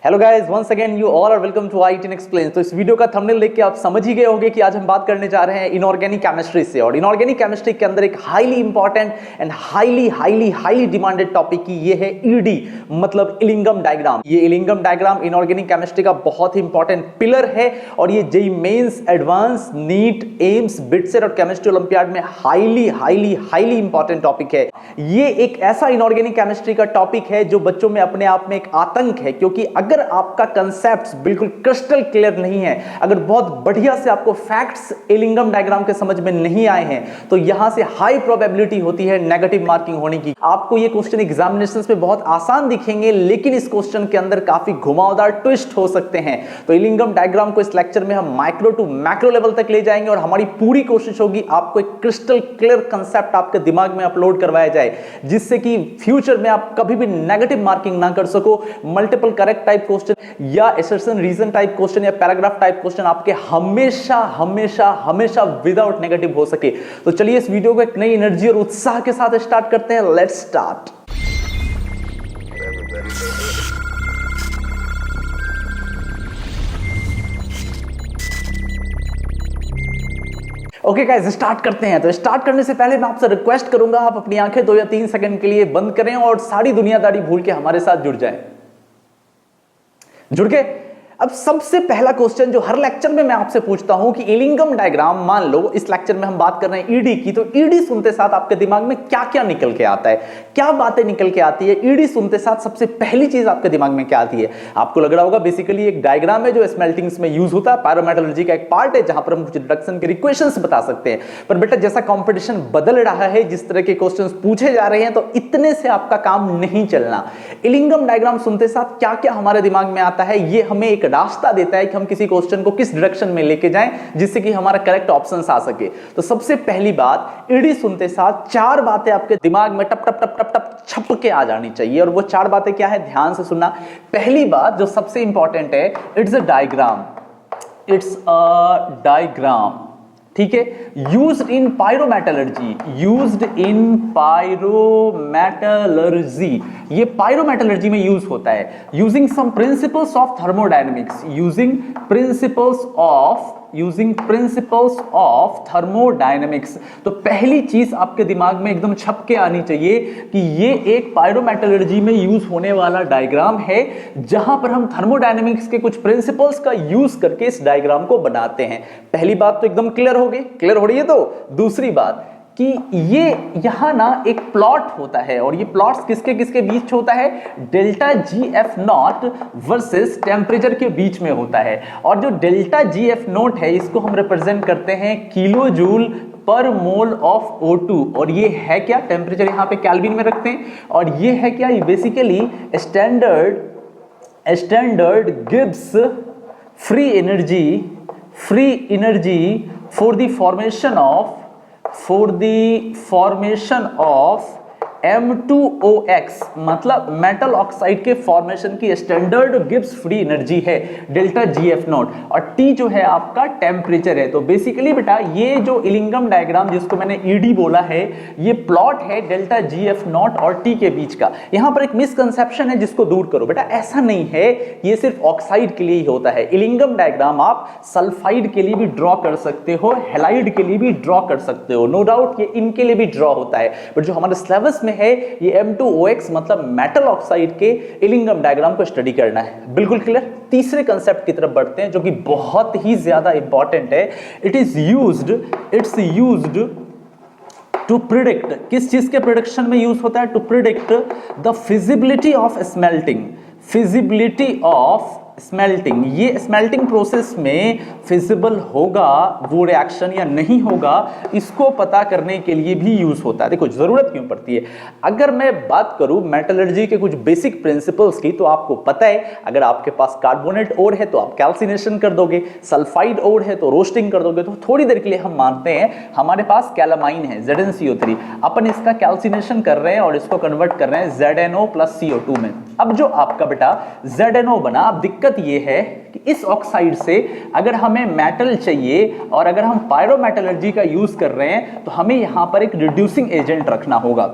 Hello guys, once again you all are welcome to IITian explain. तो इस video का thumbnail देख के आप समझ ही गए होंगे कि आज हम बात करने जा रहे हैं इनऑर्गेनिक केमिस्ट्री से। और इनऑर्गेनिक केमिस्ट्री के अंदर एक highly important and highly demanded topic की ये है ईडी, मतलब इलिंगम डायग्राम। ये इलिंगम डायग्राम इनऑर्गेनिक केमिस्ट्री का बहुत ही इंपॉर्टेंट पिलर है और ये JEE mains, advance, NEET, AIIMS, BITSAT और केमिस्ट्री ओलंपियाड में हाईली इंपॉर्टेंट टॉपिक है। ये एक ऐसा इनऑर्गेनिक केमिस्ट्री का टॉपिक है जो बच्चों में अपने आप में एक आतंक है, क्योंकि अगर आपका कंसेप्ट बिल्कुल क्रिस्टल क्लियर नहीं है, अगर बहुत बढ़िया से आपको फैक्ट्स इलिंगम डायग्राम के समझ में नहीं आए हैं, तो यहां से हाई प्रोबेबिलिटी होती है नेगेटिव मार्किंग होने की। आपको ये क्वेश्चन एग्जामिनेशंस में बहुत आसान दिखेंगे, लेकिन इस क्वेश्चन के अंदर काफी घुमावदार ट्विस्ट हो सकते हैं। तो इलिंगम डायग्राम को इस लेक्चर में हम माइक्रो टू मैक्रो लेवल तक ले जाएंगे और हमारी पूरी कोशिश होगी आपको एक क्रिस्टल क्लियर कंसेप्ट आपके दिमाग में अपलोड करवाया जाए, जिससे कि फ्यूचर में आप कभी भी नेगेटिव मार्किंग ना कर सको। मल्टीपल करेक्ट टाइप क्वेश्चन या असर्शन रीजन टाइप क्वेश्चन या पैराग्राफ टाइप क्वेश्चन आपके हमेशा विदाउट नेगेटिव हो सके। तो चलिए इस वीडियो को एक नई एनर्जी और उत्साह के साथ स्टार्ट करते हैं। Let's start. Okay guys, start करते हैं। तो स्टार्ट करने से पहले मैं आपसे रिक्वेस्ट करूंगा, आप अपनी आंखें 2 या 3 सेकंड के लिए बंद करें और सारी दुनियादारी भूल के हमारे साथ जुड़ जाएं। जुड़ के अब सबसे पहला क्वेश्चन जो हर लेक्चर में मैं आपसे पूछता हूं कि इलिंगम डायग्राम, मान लो इस लेक्चर में हम बात कर रहे हैं ईडी की, तो ईडी सुनते साथ आपके दिमाग में क्या क्या निकल के आता है, क्या बातें निकल के आती है? ईडी सुनते साथ सबसे पहली चीज आपके दिमाग में क्या आती है? आपको लग रहा होगा बेसिकली एक डायग्राम है जो स्मेल्टिंग्स में यूज होता है, पायरोमेटलर्जी का एक पार्ट है जहां पर हम कुछ रिडक्शन के इक्वेशंस बता सकते हैं। पर बेटा, जैसा कंपटीशन बदल रहा है, जिस तरह के क्वेश्चंस पूछे जा रहे हैं, तो इतने से आपका काम नहीं चलना। इलिंगम डायग्राम सुनते साथ क्या क्या हमारे दिमाग में आता है, ये हमें एक रास्ता देता है कि हम किसी क्वेश्चन को किस डायरेक्शन में लेके जाएं जिससे कि हमारा करेक्ट ऑप्शंस आ सके। तो सबसे पहली बात, ईडी सुनते साथ 4 बातें आपके दिमाग में टप टप टप टप टप छप के आ जानी चाहिए। और वो 4 बातें क्या है, ध्यान से सुनना। पहली बात जो सबसे इंपॉर्टेंट है, it's a diagram. It's a diagram, ठीक है। Used in pyrometallurgy, used in pyrometallurgy, ये पायरोमेटलर्जी में यूज होता है। Using some principles of thermodynamics, using principles of thermodynamics. तो पहली चीज आपके दिमाग में एकदम छप के आनी चाहिए कि ये एक पायरोमेटलर्जी में यूज होने वाला डायग्राम है, जहां पर हम थर्मोडायनेमिक्स के कुछ प्रिंसिपल्स का यूज करके इस डायग्राम को बनाते हैं। पहली बात तो एकदम क्लियर हो गई, क्लियर हो रही है। तो दूसरी बात कि ये यहां ना एक प्लॉट होता है, और ये प्लॉट्स किसके किसके बीच होता है? Delta GF not versus temperature के बीच में होता है। और जो डेल्टा GF नॉट है, इसको हम रिप्रेजेंट करते हैं किलो जूल पर मोल ऑफ O2। और ये है क्या? टेम्परेचर यहां पे केल्विन में रखते हैं। और ये है क्या? ये basically standard Gibbs free energy for the formation of M2OX, मतलब मेटल ऑक्साइड के फॉर्मेशन की स्टैंडर्ड गिब्स फ्री एनर्जी है डेल्टा GF नॉट। और T जो है आपका टेम्परेचर है। तो बेसिकली बेटा, ये जो इलिंगम डायग्राम जिसको मैंने ED बोला है, ये प्लॉट है डेल्टा GF नॉट और T के बीच का। यहां पर एक मिसकंसेप्शन है जिसको दूर करो बेटा। ऐसा नहीं है ये सिर्फ ऑक्साइड के लिए ही होता है। इलिंगम डायग्राम आप सल्फाइड के लिए भी ड्रॉ कर सकते हो, हैलाइड के लिए भी ड्रॉ कर सकते हो, नो डाउट ये इनके लिए भी ड्रॉ होता है। बट जो हमारे सिलेबस में है, ये M2OX मतलब मेटल ऑक्साइड के इलिंगम डायग्राम को स्टडी करना है। बिल्कुल क्लियर। तीसरे कंसेप्ट की तरफ बढ़ते हैं जो कि बहुत ही ज्यादा इंपॉर्टेंट है। इट्स यूज्ड टू प्रिडिक्ट, किस चीज के प्रिडिक्शन में यूज होता है? To predict the feasibility of smelting. ये स्मेल्टिंग प्रोसेस में फिजिबल होगा वो रिएक्शन या नहीं होगा, इसको पता करने के लिए भी यूज होता है। देखो जरूरत क्यों पड़ती है। अगर मैं बात करूं मेटलर्जी के कुछ बेसिक प्रिंसिपल्स की, तो आपको पता है अगर आपके पास कार्बोनेट ओर है तो आप कैल्सिनेशन कर दोगे, सल्फाइड ओर है तो रोस्टिंग कर दोगे। तो थोड़ी देर के लिए हम मानते हैं हमारे पास कैलामाइन है ZnCO3, अपन इसका कैल्सिनेशन कर रहे हैं और इसको कन्वर्ट कर रहे हैं ZnO + CO2 में। अब जो आपका बेटा ZnO बना, अब दिक्कत ये है कि इस ऑक्साइड से अगर हमें मेटल चाहिए और अगर हम पायरोमेटलर्जी का यूज कर रहे हैं, तो हमें यहां पर एक रिड्यूसिंग एजेंट रखना होगा।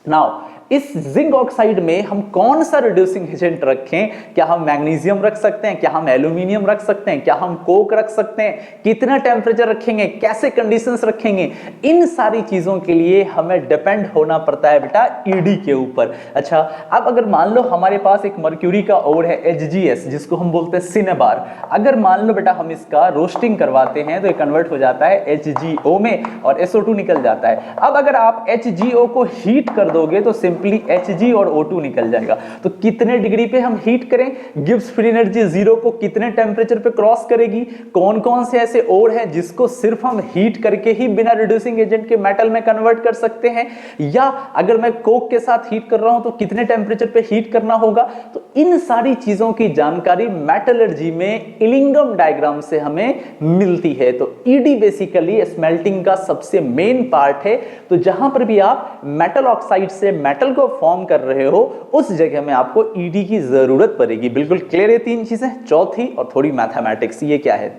नाउ इस जिंक ऑक्साइड में हम कौन सा रिड्यूसिंग एजेंट रखें, क्या हम मैग्नीशियम रख सकते हैं, क्या हम एल्यूमिनियम रख सकते हैं, क्या हम कोक रख सकते हैं, कितना टेम्परेचर रखेंगे, कैसे कंडीशंस रखेंगे, इन सारी चीजों के लिए हमें डिपेंड होना पड़ता है बेटा ईडी के ऊपर। अच्छा, अब अगर मान लो हमारे पास एक मर्क्यूरी का ओर है HgS, जिसको हम बोलते हैं सिनेबार, अगर मान लो बेटा हम इसका रोस्टिंग करवाते हैं तो ये कन्वर्ट हो जाता है HgO में और SO2 निकल जाता है। अब अगर आप HgO को हीट कर दोगे तो सिंपली Hg और O2 निकल जाएगा। तो कितने डिग्री पे हम हीट करें, गिब्स फ्री एनर्जी 0 को कितने टेम्परेचर पे क्रॉस करेगी, कौन कौन से ऐसे ओर हैं जिसको सिर्फ हम हीट करके ही बिना रिड्यूसिंग एजेंट के मेटल में कन्वर्ट कर सकते हैं, या अगर मैं कोक के साथ हीट कर रहा हूं तो कितने टेम्परेचर पे हीट करना होगा। तो इन सारी चीजों की जानकारी मेटलर्जी में इलिंगम डायग्राम से हमें मिलती है। तो ईडी बेसिकली स्मेल्टिंग का सबसे मेन पार्ट है। तो जहां पर भी आप मेटल ऑक्साइड से मेटल को फॉर्म कर रहे हो उस जगह में आपको ईडी की जरूरत पड़ेगी। बिल्कुल क्लियर है तीन चीजें। चौथी और थोड़ी मैथमेटिक्स, ये क्या है,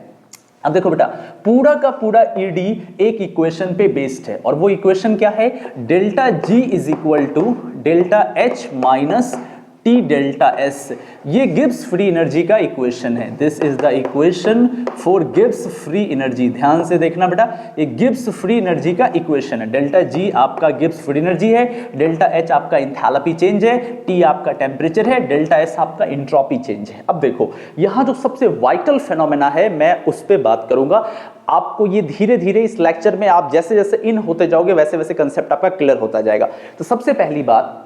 अब देखो बेटा पूरा का पूरा ईडी एक इक्वेशन पे बेस्ड है और वो इक्वेशन क्या है, delta G is equal to delta H minus T delta S. ये गिब्स फ्री एनर्जी का इक्वेशन है। This is the equation for Gibbs free energy. ध्यान से देखना बेटा, ये गिब्स फ्री एनर्जी का इक्वेशन है। डेल्टा जी आपका गिब्स फ्री एनर्जी है, डेल्टा एच आपका एंथैल्पी चेंज है, टी आपका टेम्परेचर है, डेल्टा एस आपका एंट्रोपी चेंज है। अब देखो यहां जो सबसे वाइटल फेनोमेना है मैं उस पर बात करूंगा। आपको ये धीरे धीरे इस लेक्चर में आप जैसे जैसे इन होते जाओगे वैसे वैसे कंसेप्ट आपका क्लियर होता जाएगा। तो सबसे पहली बात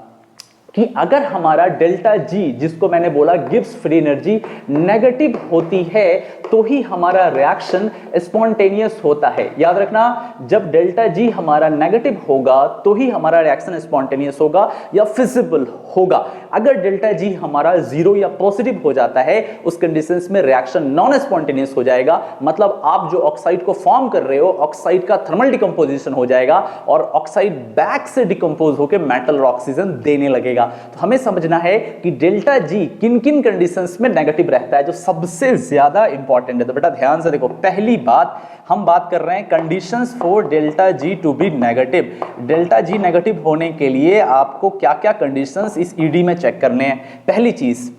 कि अगर हमारा डेल्टा जी, जिसको मैंने बोला गिब्स फ्री एनर्जी, नेगेटिव होती है तो ही हमारा रिएक्शन स्पॉन्टेनियस होता है। याद रखना, जब डेल्टा जी हमारा नेगेटिव होगा तो ही हमारा रिएक्शन स्पॉन्टेनियस होगा या फिजिबल होगा। अगर डेल्टा जी हमारा 0 या पॉजिटिव हो जाता है उस कंडीशंस में रिएक्शन नॉन स्पॉन्टेनियस हो जाएगा। मतलब आप जो ऑक्साइड को फॉर्म कर रहे हो ऑक्साइड का थर्मल डिकम्पोजिशन हो जाएगा और ऑक्साइड बैक से डिकम्पोज होकर मेटल और ऑक्सीजन देने लगेगा। तो हमें समझना है कि डेल्टा जी किन किन कंडीशंस में नेगेटिव रहता है जो सबसे ज्यादा इंपॉर्टेंट है। तो बेटा ध्यान से देखो, पहली बात हम बात कर रहे हैं conditions for delta G to be negative. Delta G negative होने के लिए आपको क्या क्या कंडीशंस इस ईडी में चेक करने हैं। पहली चीज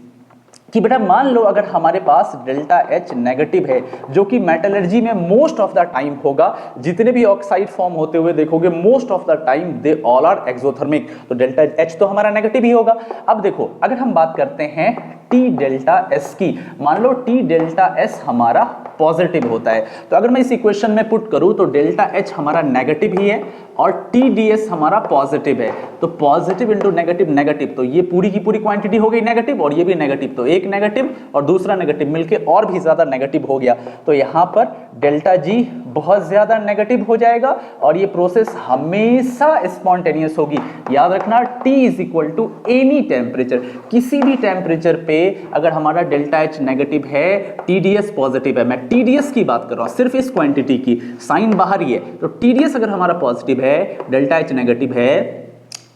कि बेटा मान लो अगर हमारे पास डेल्टा एच नेगेटिव है, जो कि मेटलर्जी में मोस्ट ऑफ द टाइम होगा, जितने भी ऑक्साइड फॉर्म होते हुए देखोगे most of the time they all are exothermic, तो डेल्टा एच तो हमारा नेगेटिव ही होगा। अब देखो अगर हम बात करते हैं टी डेल्टा एस की, मान लो टी डेल्टा एस हमारा पॉजिटिव होता है, तो अगर मैं इस इक्वेशन में पुट करूं तो डेल्टा एच हमारा नेगेटिव ही है और टी डी एस हमारा पॉजिटिव है। तो पॉजिटिव इंटू नेगेटिव नेगेटिव, तो ये पूरी की पूरी क्वांटिटी हो गई नेगेटिव और ये भी नेगेटिव, तो एक नेगेटिव और दूसरा नेगेटिव मिलके और भी ज्यादा नेगेटिव हो गया। तो यहां पर डेल्टा जी बहुत ज्यादा नेगेटिव हो जाएगा और ये प्रोसेस हमेशा स्पॉन्टेनियस होगी। याद रखना, T is equal to any temperature, किसी भी टेम्परेचर पे अगर हमारा डेल्टा एच नेगेटिव है TDS पॉजिटिव है, मैं TDS की बात कर रहा हूं सिर्फ इस क्वांटिटी की, साइन बाहर ही है, तो TDS अगर हमारा पॉजिटिव है, डेल्टा एच नेगेटिव है,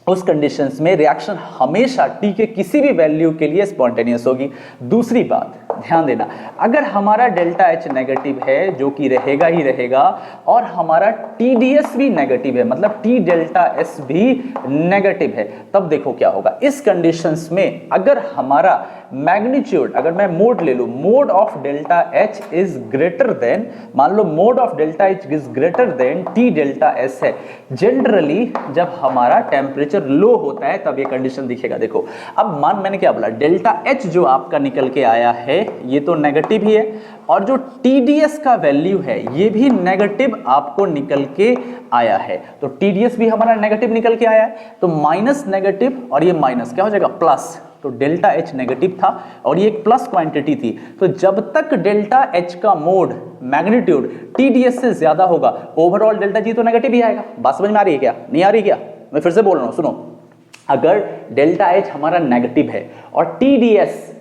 उस कंडीशंस में रिएक्शन हमेशा T के किसी भी वैल्यू के लिए स्पॉन्टेनियस होगी। दूसरी बात ध्यान देना, अगर हमारा डेल्टा एच नेगेटिव है, जो कि रहेगा ही रहेगा, और हमारा TDS भी नेगेटिव है, मतलब T डेल्टा S भी नेगेटिव है, तब देखो क्या होगा। इस कंडीशंस में अगर हमारा मैग्नीट्यूड, अगर मैं मोड ले लूं, mod of delta H is greater than, मान लो mod of delta H is greater than T delta S है, जनरली जब हमारा टेम्परेचर लो होता है तब ये कंडीशन दिखेगा। देखो अब मैंने क्या बोला, डेल्टा एच जो आपका निकल के आया है ये तो नेगेटिव ही है, और जो TDS का वैल्यू है ये भी नेगेटिव आपको निकल के आया है, तो TDS भी हमारा नेगेटिव निकल के आया है, तो माइनस नेगेटिव और ये माइनस क्या हो जाएगा प्लस, तो डेल्टा एच नेगेटिव था और ये एक प्लस क्वांटिटी थी, तो जब तक डेल्टा एच का मोड मैग्नीट्यूड TDS से ज्यादा होगा ओवरऑल डेल्टा जी तो नेगेटिव ही आएगा। बात समझ में आ रही है क्या, नहीं आ रही क्या, मैं फिर से बोल रहा हूं सुनो, अगर डेल्टा एच हमारा नेगेटिव है और TDS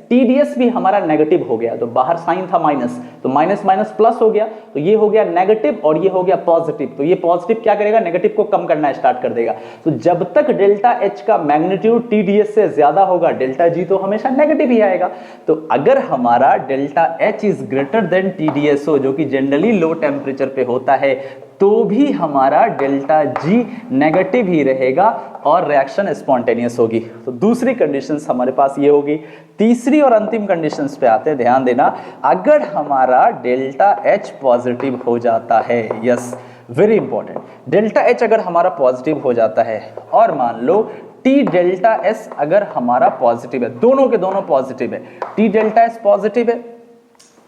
भी हमारा नेगेटिव हो गया, तो बाहर साइन था माइनस, तो माइनस माइनस प्लस हो गया, तो ये हो गया नेगेटिव और ये हो गया पॉजिटिव, तो ये पॉजिटिव क्या करेगा, नेगेटिव को कम करना स्टार्ट कर देगा। तो जब तक डेल्टा एच का मैग्नीट्यूड TDS से ज्यादा होगा डेल्टा जी तो हमेशा नेगेटिव ही आएगा। तो अगर हमारा delta H is greater then TDS हो, जो कि जनरली लो टेम्परेचर पे होता है, तो भी हमारा डेल्टा जी नेगेटिव ही रहेगा और रिएक्शन स्पॉन्टेनियस होगी। तो दूसरी कंडीशंस हमारे पास ये होगी। तीसरी और अंतिम कंडीशंस पे आते हैं, ध्यान देना। अगर हमारा डेल्टा एच पॉजिटिव हो जाता है, yes very important, delta H अगर हमारा पॉजिटिव हो जाता है और मान लो टी डेल्टा एस अगर हमारा पॉजिटिव है, दोनों के दोनों पॉजिटिव है, टी डेल्टा एस पॉजिटिव है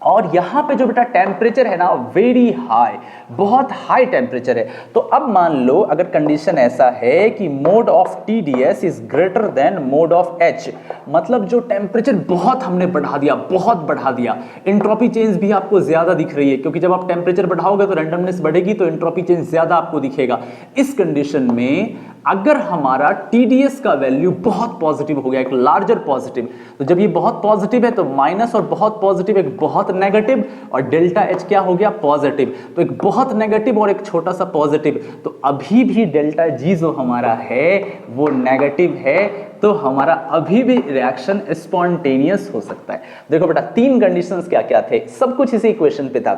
और यहां पे जो बेटा टेम्परेचर है ना वेरी हाई, बहुत हाई टेम्परेचर है, तो अब मान लो अगर कंडीशन ऐसा है कि mode of TDS is greater then mode of H, मतलब जो टेम्परेचर बहुत हमने बढ़ा दिया, बहुत बढ़ा दिया, एंट्रोपी चेंज भी आपको ज्यादा दिख रही है क्योंकि जब आप टेम्परेचर बढ़ाओगे तो रैंडमनेस बढ़ेगी तो एंट्रोपी चेंज ज्यादा आपको दिखेगा। इस कंडीशन में अगर हमारा TDS का वैल्यू बहुत पॉजिटिव हो गया, एक लार्जर पॉजिटिव, तो जब ये बहुत पॉजिटिव है तो माइनस और बहुत पॉजिटिव एक बहुत नेगेटिव और डेल्टा एच क्या हो गया पॉजिटिव, तो एक बहुत नेगेटिव और एक छोटा सा पॉजिटिव, तो अभी भी डेल्टा जी जो हमारा है वो नेगेटिव है, तो हमारा अभी भी रिएक्शन स्पॉन्टेनियस हो सकता है। देखो बेटा तीन कंडीशंस क्या क्या थे, सब कुछ इसी इक्वेशन पे था।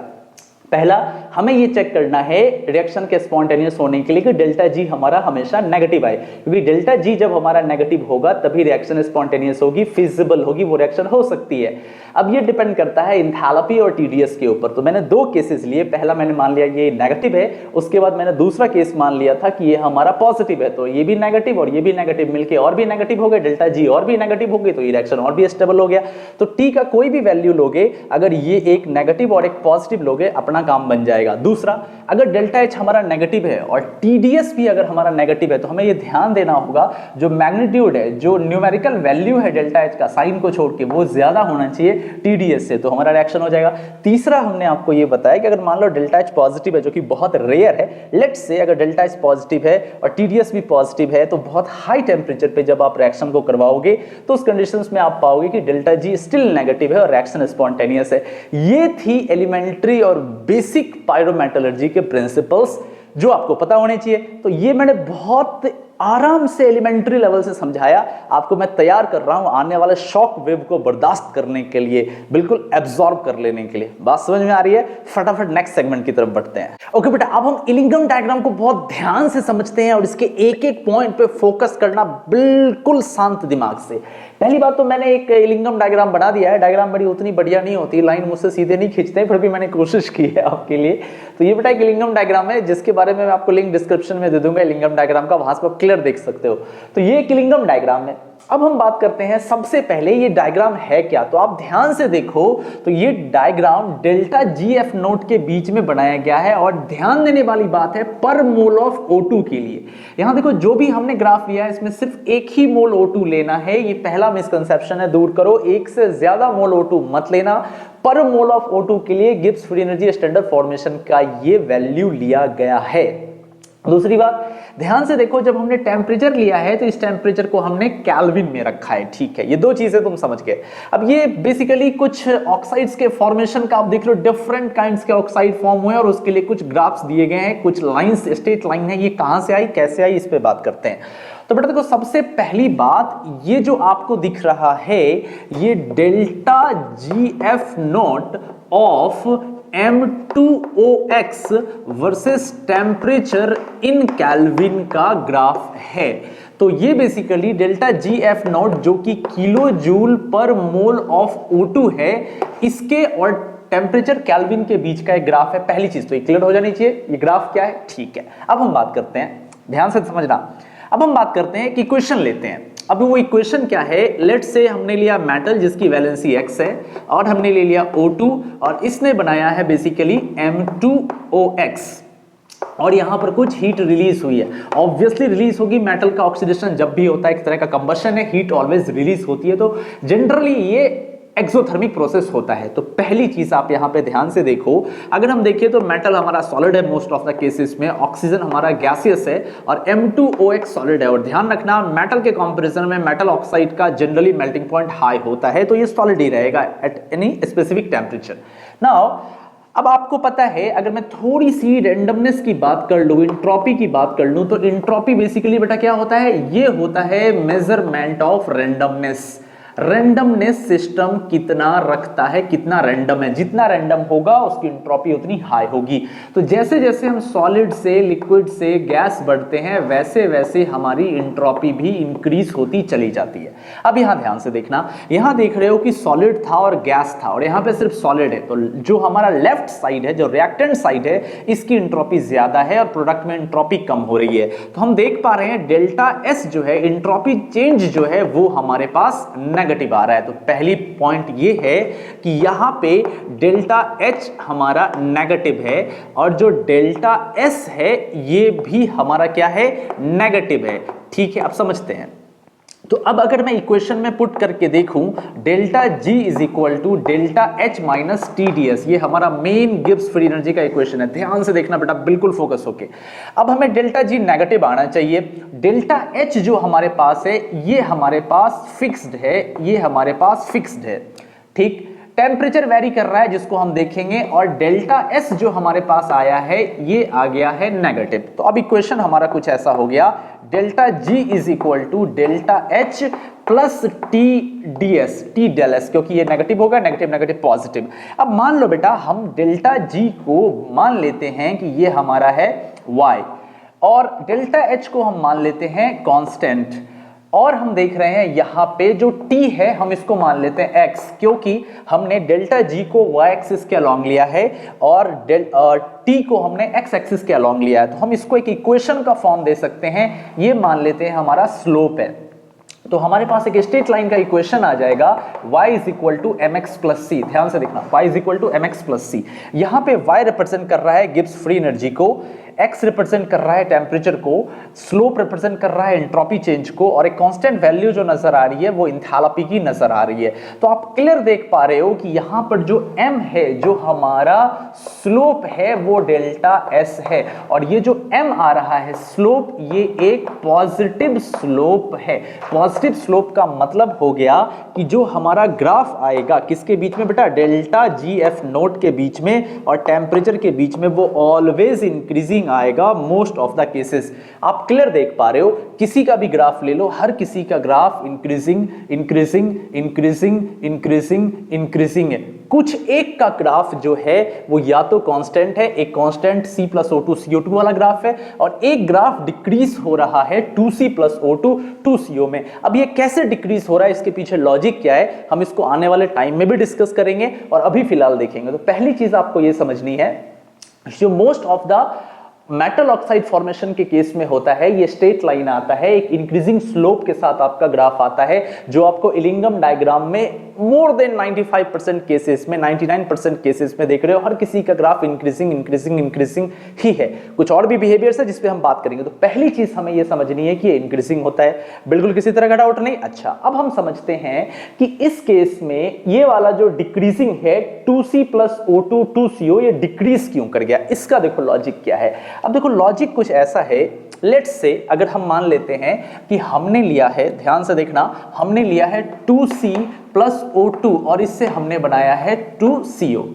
पहला हमें ये चेक करना है रिएक्शन के स्पॉन्टेनियस होने के लिए कि डेल्टा जी हमारा हमेशा नेगेटिव आए, क्योंकि डेल्टा जी जब हमारा नेगेटिव होगा तभी रिएक्शन स्पॉन्टेनियस होगी, फिजिबल होगी, वो रिएक्शन हो सकती है। अब ये डिपेंड करता है एंथैल्पी और टीडीएस के ऊपर। तो मैंने दो केसेस लिए, पहला मैंने मान लिया ये नेगेटिव है, उसके बाद मैंने दूसरा केस मान लिया था कि ये हमारा पॉजिटिव है, तो ये भी नेगेटिव और ये भी नेगेटिव मिलके और भी नेगेटिव हो गए, डेल्टा जी और भी नेगेटिव हो गई, तो ये रिएक्शन और भी स्टेबल हो गया। तो टी का कोई भी वैल्यू लोगे, अगर ये एक नेगेटिव और एक पॉजिटिव लोगे, अपना काम बन जाएगा। दूसरा, अगर डेल्टा एच हमारा नेगेटिव है और टीडीएस भी अगर हमारा नेगेटिव है, तो हमें ये ध्यान देना होगा जो मैग्नीट्यूड है, जो न्यूमेरिकल वैल्यू है डेल्टा एच का, साइन को छोड़ के वो ज्यादा होना चाहिए टीडीएस से, तो हमारा रिएक्शन हो जाएगा। तीसरा हमने आपको ये बताया कि अगर मान लो डेल्टा एच पॉजिटिव है, जो कि बहुत रेयर है, लेट्स से अगर डेल्टा एच पॉजिटिव है और टीडीएस भी पॉजिटिव है, तो बहुत हाई टेम्परेचर पे जब आप रिएक्शन को करवाओगे तो उस कंडीशंस में आप पाओगे कि डेल्टा जी स्टिल नेगेटिव है और रिएक्शन स्पॉन्टेनियस है। ये थी एलिमेंट्री और बेसिक पायरोमेटलर्जी के प्रिंसिपल्स जो आपको पता होने चाहिए। तो ये मैंने बहुत आराम से एलिमेंट्री लेवल से समझाया, आपको मैं तैयार कर रहा हूं आने वाले शॉक वेव को बर्दाश्त करने के लिए, बिल्कुल एब्जॉर्ब कर लेने के लिए। बात समझ में आ रही है? फटाफट नेक्स्ट सेगमेंट की तरफ बढ़ते हैं। ओके बेटा, अब हम एलिंघम डायग्राम को बहुत ध्यान से समझते हैं और इसके एक एक पॉइंट पे फोकस करना बिल्कुल शांत दिमाग से। पहली बात तो मैंने एक एलिंघम डायग्राम बना दिया है, डायग्राम बड़ी उतनी बढ़िया नहीं होती, लाइन मुझसे सीधे नहीं खींचते, फिर भी मैंने कोशिश की है आपके लिए। तो ये बेटा एक एलिंघम डायग्राम है जिसके बारे में मैं आपको लिंक डिस्क्रिप्शन में दे दूंगा एलिंघम डायग्राम का, वहां से क्लियर देख सकते हो। तो ये एक एलिंघम डायग्राम है। अब हम बात करते हैं सबसे पहले ये डायग्राम है क्या, तो आप ध्यान से देखो तो ये डायग्राम डेल्टा जीएफ नोट के बीच में बनाया गया है और ध्यान देने वाली बात है पर मोल ऑफ O2 के लिए। यहां देखो जो भी हमने ग्राफ लिया है इसमें सिर्फ एक ही मोल O2 लेना है, ये पहला मिसकंसेप्शन है, दूर करो। एक से ज्यादा मोल O2 मत लेना। पर मोल ऑफ O2 के लिए Gibbs free energy standard formation का ये वैल्यू लिया गया है। दूसरी बात, ध्यान से देखो, जब हमने टेम्परेचर लिया है तो इस टेम्परेचर को हमने केल्विन में रखा है, ठीक है, ये दो चीजें तुम समझ गए। अब ये बेसिकली कुछ ऑक्साइड्स के फॉर्मेशन का आप देख लो, डिफरेंट काइंड्स के ऑक्साइड फॉर्म हुए और उसके लिए कुछ ग्राफ्स दिए गए हैं, कुछ लाइंस, स्ट्रेट लाइन है, ये कहां से आई, कैसे आई, इस पे बात करते हैं। तो बेटा देखो, सबसे पहली बात, ये जो आपको दिख रहा है ये delta GF not of M2OX versus temperature in kelvin का ग्राफ है। तो ये बेसिकली डेल्टा जीएफ नॉट जो कि किलो जूल पर मोल ऑफ O2 है, इसके और टेम्परेचर केल्विन के बीच का एक ग्राफ है। पहली चीज तो ये क्लियर हो जानी चाहिए, ये ग्राफ क्या है, ठीक है। अब हम बात करते हैं, ध्यान से समझना, अब हम बात करते हैं कि इक्वेशन लेते हैं। अब वो इक्वेशन क्या है, लेट्स से हमने लिया मेटल जिसकी वैलेंसी X है और हमने ले लिया O2 और इसने बनाया है बेसिकली M2OX और यहां पर कुछ हीट रिलीज हुई है। ऑब्वियसली रिलीज होगी, मेटल का ऑक्सीडेशन जब भी होता है एक तरह का कंबशन है, हीट ऑलवेज रिलीज होती है, तो जनरली ये एक्सोथर्मिक प्रोसेस होता है। तो पहली चीज आप यहां पे ध्यान से देखो, अगर हम देखें तो मेटल हमारा सॉलिड है मोस्ट ऑफ द केसेस में, ऑक्सीजन हमारा गैसियस है और M2OX सॉलिड है। और ध्यान रखना, मेटल के कंपैरिजन में मेटल ऑक्साइड का जनरली मेल्टिंग पॉइंट हाई होता है, तो ये सॉलिड ही रहेगा at any specific temperature. Now अब आपको पता है, अगर मैं थोड़ी सी रैंडमनेस की बात कर लूं, एंट्रोपी की बात कर लूं, तो एंट्रोपी बेसिकली बेटा क्या होता है, ये होता है measurement of randomness. Randomness system कितना रखता है, कितना रैंडम है, जितना रैंडम होगा उसकी एंट्रोपी उतनी हाई होगी। तो जैसे जैसे हम सॉलिड से लिक्विड से गैस बढ़ते हैं वैसे वैसे हमारी एंट्रोपी भी इंक्रीज होती चली जाती है। अब यहां ध्यान से देखना, यहां देख रहे हो कि सॉलिड था और गैस था और यहां पे सिर्फ सॉलिड है, तो जो हमारा लेफ्ट साइड है, जो रिएक्टेंट साइड है, इसकी एंट्रोपी ज्यादा है और प्रोडक्ट में एंट्रोपी कम हो रही है। तो हम देख पा रहे हैं डेल्टा एस जो है, एंट्रोपी चेंज जो है वो हमारे पास नेगेटिव आ रहा है। तो पहली पॉइंट ये है कि यहां पे डेल्टा एच हमारा नेगेटिव है और जो डेल्टा एस है ये भी हमारा क्या है, नेगेटिव है। ठीक है, अब समझते हैं। तो अब अगर मैं इक्वेशन में पुट करके देखूं, delta G is equal to delta H minus T D S, ये हमारा मेन गिब्स फ्री एनर्जी का इक्वेशन है। ध्यान से देखना बेटा, बिल्कुल फोकस होके। अब हमें डेल्टा जी नेगेटिव आना चाहिए। डेल्टा एच जो हमारे पास है ये हमारे पास फिक्स्ड है, ये हमारे पास फिक्स्ड है। ठीक, टेम्परेचर वेरी कर रहा है जिसको हम देखेंगे, और डेल्टा एस जो हमारे पास आया है ये आ गया है नेगेटिव। तो अब इक्वेशन हमारा कुछ ऐसा हो गया, delta G is equal to delta H plus T D S, T del S, क्योंकि ये नेगेटिव होगा, नेगेटिव नेगेटिव पॉजिटिव। अब मान लो बेटा हम डेल्टा जी को मान लेते हैं कि ये हमारा है y, और डेल्टा एच को हम मान लेते हैं कांस्टेंट, और हम देख रहे हैं यहां पे जो t है हम इसको मान लेते हैं x, क्योंकि हमने डेल्टा g को y एक्सिस के अलोंग लिया है और t को हमने x एक्सिस के अलोंग लिया है। तो हम इसको एक इक्वेशन का फॉर्म दे सकते हैं, ये मान लेते हैं हमारा स्लोप है। तो हमारे पास एक स्ट्रेट लाइन का इक्वेशन आ जाएगा, y is equal to M X plus C. ध्यान से देखना, y is equal to M X plus C. यहां पे y रिप्रेजेंट कर रहा है गिब्स फ्री एनर्जी को, x रिप्रेजेंट कर रहा है टेम्परेचर को, स्लोप रिप्रेजेंट कर रहा है एंट्रोपी चेंज को, और एक कांस्टेंट वैल्यू जो नजर आ रही है वो एंथैल्पी की नजर आ रही है। तो आप क्लियर देख पा रहे हो कि यहां पर जो m है, जो हमारा स्लोप है वो डेल्टा s है, और ये जो m आ रहा है स्लोप, ये एक पॉजिटिव स्लोप है। पॉजिटिव स्लोप का मतलब हो गया कि जो हमारा ग्राफ आएगा किसके बीच में बेटा, डेल्टा जी एफ नोट के बीच में और टेम्परेचर के बीच में, वो ऑलवेज इंक्रीजिंग आएगा मोस्ट ऑफ द केसेस। आप क्लियर देख पा रहे हो, किसी का भी ग्राफ ले लो, हर किसी का graph increasing increasing increasing increasing increasing है। कुछ एक का ग्राफ जो है वो या तो कांस्टेंट है, एक constant C plus O2 CO2 वाला ग्राफ है, और एक ग्राफ डिक्रीज हो रहा है 2C प्लस O2 2CO में। अब ये कैसे डिक्रीज हो रहा है, इसके पीछे लॉजिक क्या है, हम इसको आने वाले टाइम में भी डिस्कस करेंगे और अभी फिलहाल देखेंगे। तो पहली चीज आपको ये समझनी है, जो most of the metal oxide formation के केस में होता है, ये स्ट्रेट लाइन आता है, एक इंक्रीजिंग स्लोप के साथ आपका ग्राफ आता है, जो आपको एलिंगम डायग्राम में मोर देन 95% केसेस में, 99% केसेस में देख रहे हो, हर किसी का ग्राफ इंक्रीजिंग इंक्रीजिंग इंक्रीजिंग ही है। कुछ और भी बिहेवियर्स है जिस पे हम बात करेंगे। तो पहली चीज हमें ये समझनी है कि ये इंक्रीजिंग होता है, बिल्कुल किसी तरह का डाउट नहीं। अच्छा, अब हम समझते हैं कि इस केस में ये वाला जो डिक्रीजिंग है 2C प्लस O2 2CO, ये डिक्रीज क्यों कर गया, इसका देखो लॉजिक क्या है। अब देखो लॉजिक कुछ ऐसा है, लेट्स से अगर हम मान लेते हैं कि हमने लिया है, ध्यान से देखना, हमने लिया है 2C प्लस O2 और इससे हमने बनाया है 2CO।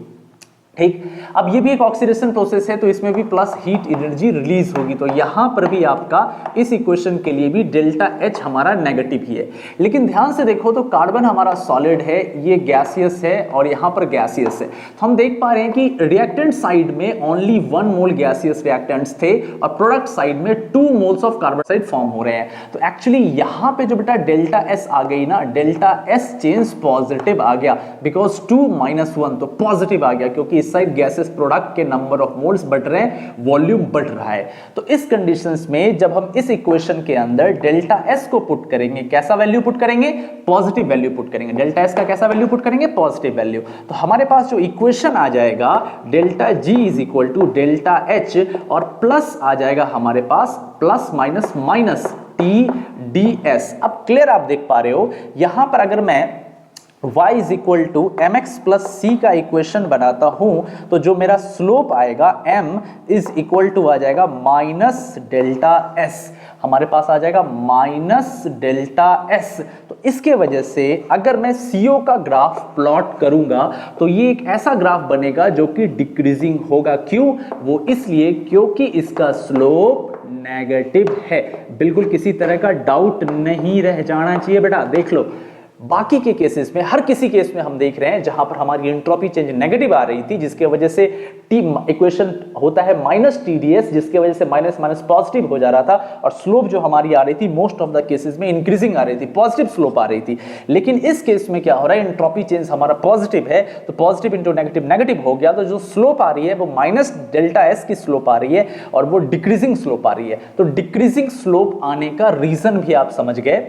ठीक, अब ये भी एक ऑक्सीडेशन प्रोसेस है, तो इसमें भी प्लस हीट एनर्जी रिलीज होगी। तो यहां पर भी आपका इस इक्वेशन के लिए भी डेल्टा एच हमारा नेगेटिव ही है। लेकिन ध्यान से देखो तो कार्बन हमारा सॉलिड है, ये गैसियस है और यहां पर गैसियस है। तो हम देख पा रहे हैं कि रिएक्टेंट साइड में ओनली 1 मोल गैसियस रिएक्टेंट्स थे और प्रोडक्ट साइड में 2 moles of carbon dioxide form हो रहे हैं। तो एक्चुअली यहां पे जो बेटा डेल्टा एस आ गई ना, डेल्टा एस चेंज पॉजिटिव आ गया, बिकॉज 2 - 1 तो पॉजिटिव आ गया, क्योंकि इस साइड गैसेस प्रोडक्ट के नंबर ऑफ मोल्स बढ़ रहे हैं, वॉल्यूम बढ़ रहा है। तो इस कंडीशंस में जब हम इस इक्वेशन के अंदर डेल्टा एस को पुट करेंगे, कैसा वैल्यू पुट करेंगे, पॉजिटिव वैल्यू पुट करेंगे। डेल्टा एस का कैसा वैल्यू पुट करेंगे, पॉजिटिव वैल्यू। तो हमारे पास जो इक्वेशन आ जाएगा delta G is equal to delta H, और प्लस आ जाएगा हमारे पास plus minus minus T D S. अब क्लियर आप देख पा रहे हो, यहां पर अगर मैं y is equal to M X plus C का इक्वेशन बनाता हूं, तो जो मेरा स्लोप आएगा m इज इक्वल टू आ जाएगा माइनस डेल्टा s, हमारे पास आ जाएगा माइनस डेल्टा s। तो इसके वजह से अगर मैं CO का ग्राफ प्लॉट करूंगा तो ये एक ऐसा ग्राफ बनेगा जो कि डिक्रीजिंग होगा। क्यों, वो इसलिए क्योंकि इसका स्लोप नेगेटिव है। बिल्कुल किसी तरह का डाउट नहीं रह जाना चाहिए बेटा। देख लो, बाकी के केसेस में, हर किसी केस में हम देख रहे हैं जहां पर हमारी एंट्रोपी चेंज नेगेटिव आ रही थी, जिसके वजह से टी इक्वेशन होता है माइनस टीडीएस, जिसके वजह से माइनस माइनस पॉजिटिव हो जा रहा था, और स्लोप जो हमारी आ रही थी मोस्ट ऑफ द केसेस में इंक्रीजिंग आ रही थी, पॉजिटिव स्लोप आ रही थी। लेकिन इस केस में क्या हो रहा है, एंट्रोपी चेंज हमारा पॉजिटिव है, तो पॉजिटिव इंटू नेगेटिव नेगेटिव हो गया, तो जो स्लोप आ रही है वो माइनस डेल्टा एस की स्लोप आ रही है और वो डिक्रीजिंग स्लोप आ रही है। तो डिक्रीजिंग स्लोप आने का रीजन भी आप समझ गए,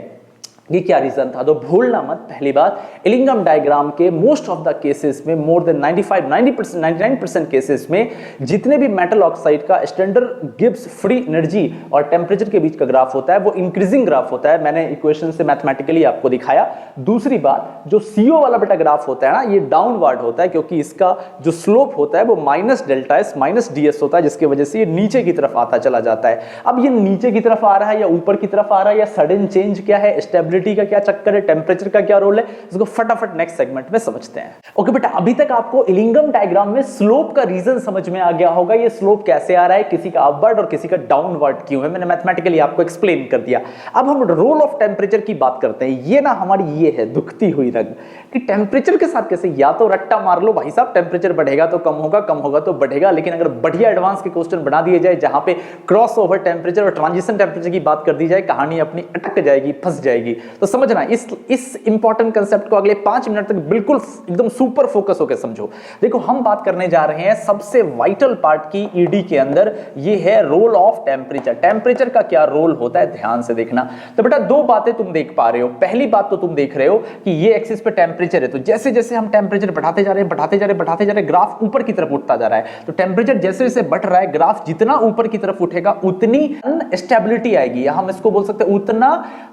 ये क्या रीजन था। तो भूलना मत, पहली बात, एलिंगम डायग्राम के मोस्ट ऑफ द केसेस में, मोर देन 95, 99% केसेस में जितने भी मेटल ऑक्साइड का स्टैंडर्ड गिब्स फ्री एनर्जी और टेम्परेचर के बीच का ग्राफ होता है वो इंक्रीजिंग ग्राफ होता है। मैंने इक्वेशन से मैथमेटिकली आपको दिखाया। दूसरी बात, जो CO वाला बेटा ग्राफ होता है ना, ये डाउनवर्ड होता है, क्योंकि इसका जो स्लोप होता है वो minus delta S minus ds होता है, जिसकी वजह से ये नीचे की तरफ आता चला जाता है। अब ये नीचे की तरफ आ रहा है या ऊपर की तरफ आ रहा है, या सडन चेंज क्या है, स्टेबिलिटी का क्या चक्कर है, टेम्परेचर का क्या रोल है, इसको फटाफट नेक्स्ट सेगमेंट में समझते हैं। ओके बेटा, अभी तक आपको एलिंगम डायग्राम में स्लोप का रीजन समझ में आ गया होगा, ये स्लोप कैसे आ रहा है, किसी का अपवर्ड और किसी का डाउनवर्ड क्यों है, मैंने मैथमेटिकली आपको एक्सप्लेन कर दिया। अब हम रोल ऑफ टेम्परेचर की बात करते हैं। ये ना हमारी ये है दुखती हुई रग कि टेम्परेचर के साथ कैसे, या तो रट्टा मार लो भाई साहब, टेम्परेचर बढ़ेगा तो कम होगा, कम होगा तो बढ़ेगा, लेकिन अगर बढ़िया एडवांस के क्वेश्चन बना दिए जाए जहां पे क्रॉस ओवर टेम्परेचर और ट्रांजिशन टेम्परेचर की बात कर दी जाए, कहानी अपनी अटक जाएगी, फंस जाएगी। तो समझना, इस इंपॉर्टेंट कंसेप्ट को अगले 5 मिनट तक बिल्कुल एकदम सुपर फोकस होकर समझो। देखो, हम बात करने जा रहे हैं सबसे वाइटल पार्ट की ईडी के अंदर, ये है रोल ऑफ टेम्परेचर। टेम्परेचर का क्या रोल होता है, ध्यान से देखना। तो बेटा दो बातें तुम देख पा रहे हो। पहली बात तो तुम देख रहे हो कि ये एक्सिस पे टेम्परेचर है, तो जैसे जैसे हम टेम्परेचर बढ़ाते जा रहे हैं, ग्राफ ऊपर की तरफ उठता जा रहा है। तो टेम्परेचर जैसे जैसे बढ़ रहा है, ग्राफ जितना ऊपर की तरफ उठेगा उतनी अनस्टेबिलिटी आएगी, या हम इसको बोल सकते हैं उतना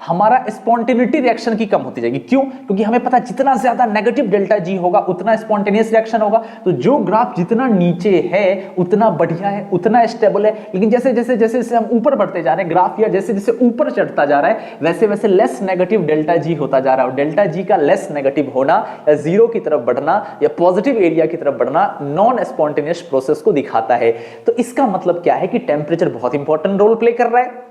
हमारा स्पॉन्टेनिटी रिएक्शन की कम होती जाएगी। क्यों? क्योंकि हमें पता जितना ज्यादा नेगेटिव डेल्टा जी होगा उतना स्पॉन्टेनियस रिएक्शन होगा। तो जो ग्राफ जितना नीचे है उतना बढ़िया है, उतना स्टेबल है। लेकिन जैसे जैसे जैसे जैसे हम ऊपर बढ़ते जा रहे हैं ग्राफ, या जैसे जैसे ऊपर चढ़ता जा रहा है, वैसे वैसे लेस नेगेटिव डेल्टा जी होता जा रहा है। और डेल्टा जी का लेस नेगेटिव होना या जीरो की तरफ बढ़ना या पॉजिटिव एरिया की तरफ बढ़ना नॉन स्पॉन्टेनियस प्रोसेस को दिखाता है। तो इसका मतलब क्या है कि टेम्परेचर बहुत इंपॉर्टेंट रोल प्ले कर रहा है।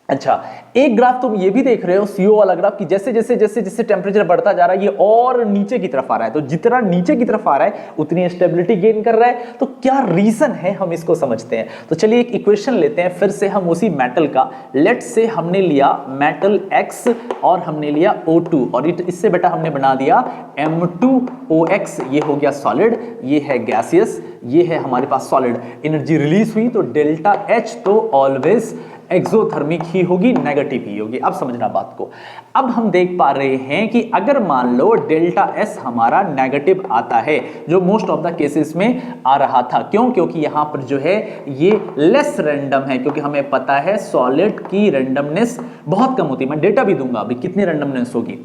अच्छा, एक ग्राफ तुम ये भी देख रहे हो, CO वाला ग्राफ, कि जैसे जैसे जैसे जैसे टेम्परेचर बढ़ता जा रहा है ये और नीचे की तरफ आ रहा है। तो जितना नीचे की तरफ आ रहा है उतनी स्टेबिलिटी गेन कर रहा है। तो क्या रीजन है, हम इसको समझते हैं। तो चलिए एक इक्वेशन लेते हैं फिर से हम उसी मेटल का। लेट से हमने लिया मेटल X और हमने लिया O2, और इससे बेटा हमने बना दिया M2OX। ये हो गया सॉलिड, ये है गैसियस, ये है हमारे पास सॉलिड। एनर्जी रिलीज हुई तो डेल्टा H तो ऑलवेज एक्सोथर्मिक ही होगी, नेगेटिव ही होगी। अब समझना बात को। अब हम देख पा रहे हैं कि अगर मान लो डेल्टा S हमारा नेगेटिव आता है, जो मोस्ट ऑफ द केसेस में आ रहा था। क्यों? क्योंकि यहां पर जो है ये लेस रैंडम है, क्योंकि हमें पता है सॉलिड की रैंडमनेस बहुत कम होती है। मैं डेटा भी दूंगा अभी कितनी रैंडमनेस होगी।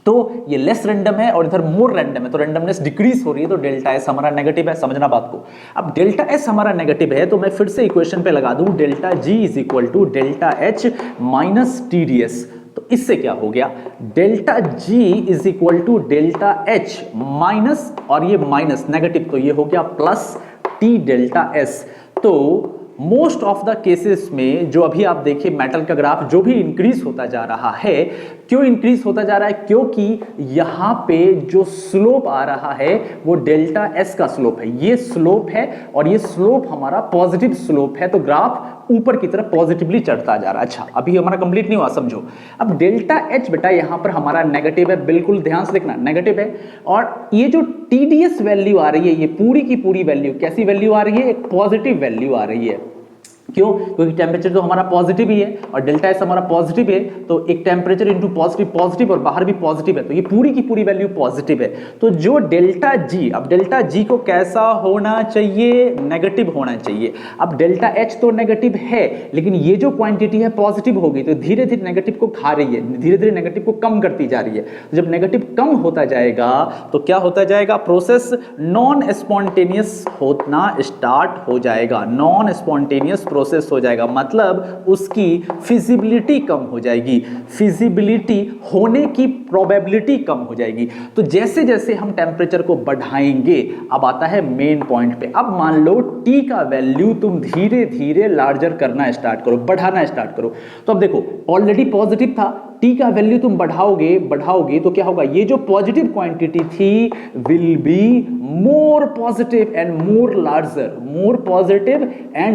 तो ये लेस रैंडम है और इधर मोर रैंडम है, तो रैंडमनेस डिक्रीज हो रही है, तो डेल्टा एस हमारा नेगेटिव है। समझना बात को। अब डेल्टा एस हमारा नेगेटिव है तो मैं फिर से इक्वेशन पे लगा दूं, delta G is equal to delta H minus TdS। तो इससे क्या हो गया, delta G is equal to delta H minus, और ये माइनस नेगेटिव, तो ये हो गया प्लस T डेल्टा एस। तो मोस्ट ऑफ द केसेस में जो अभी आप देखिए मेटल का ग्राफ जो भी इंक्रीज होता जा रहा है, क्यों इंक्रीज होता जा रहा है? क्योंकि यहां पे जो स्लोप आ रहा है वो डेल्टा एस का स्लोप है। ये स्लोप है और ये स्लोप हमारा पॉजिटिव स्लोप है, तो ग्राफ ऊपर की तरफ पॉजिटिवली चढ़ता जा रहा है। अच्छा, अभी हमारा कंप्लीट नहीं हुआ, समझो। अब डेल्टा एच बेटा यहां पर हमारा नेगेटिव है, बिल्कुल ध्यान से लिखना, नेगेटिव है। और ये जो TdS वैल्यू आ रही है, ये पूरी की पूरी वैल्यू कैसी वैल्यू आ रही है? एक पॉजिटिव वैल्यू आ रही है। क्यों? क्योंकि टेम्परेचर तो हमारा पॉजिटिव ही है और डेल्टा एस हमारा पॉजिटिव है, तो एक टेम्परेचर इंटू पॉजिटिव, पॉजिटिव और बाहर भी पॉजिटिव है, तो ये पूरी की पूरी वैल्यू पॉजिटिव है। तो जो डेल्टा जी, अब डेल्टा जी को कैसा होना चाहिए? नेगेटिव होना चाहिए। अब डेल्टा एच तो नेगेटिव है, लेकिन ये जो क्वांटिटी है पॉजिटिव हो गई, तो धीरे धीरे नेगेटिव को खा रही है, धीरे धीरे नेगेटिव को कम करती जा रही है। तो जब नेगेटिव कम होता जाएगा तो क्या होता जाएगा? प्रोसेस नॉन स्पॉन्टेनियस होना स्टार्ट हो जाएगा, नॉन स्पॉन्टेनियस प्रोसेस हो जाएगा, मतलब उसकी फिजिबिलिटी कम हो जाएगी, फिजिबिलिटी होने की प्रोबेबिलिटी कम हो जाएगी। तो जैसे जैसे हम टेम्परेचर को बढ़ाएंगे, अब आता है मेन पॉइंट पे। अब मान लो T का वैल्यू तुम धीरे धीरे लार्जर करना स्टार्ट करो, बढ़ाना स्टार्ट करो। तो अब देखो ऑलरेडी पॉजिटिव था, टी का वैल्यू तुम बढ़ाओगे तो क्या होगा, ये जो पॉजिटिव क्वांटिटी थी will be more positive and more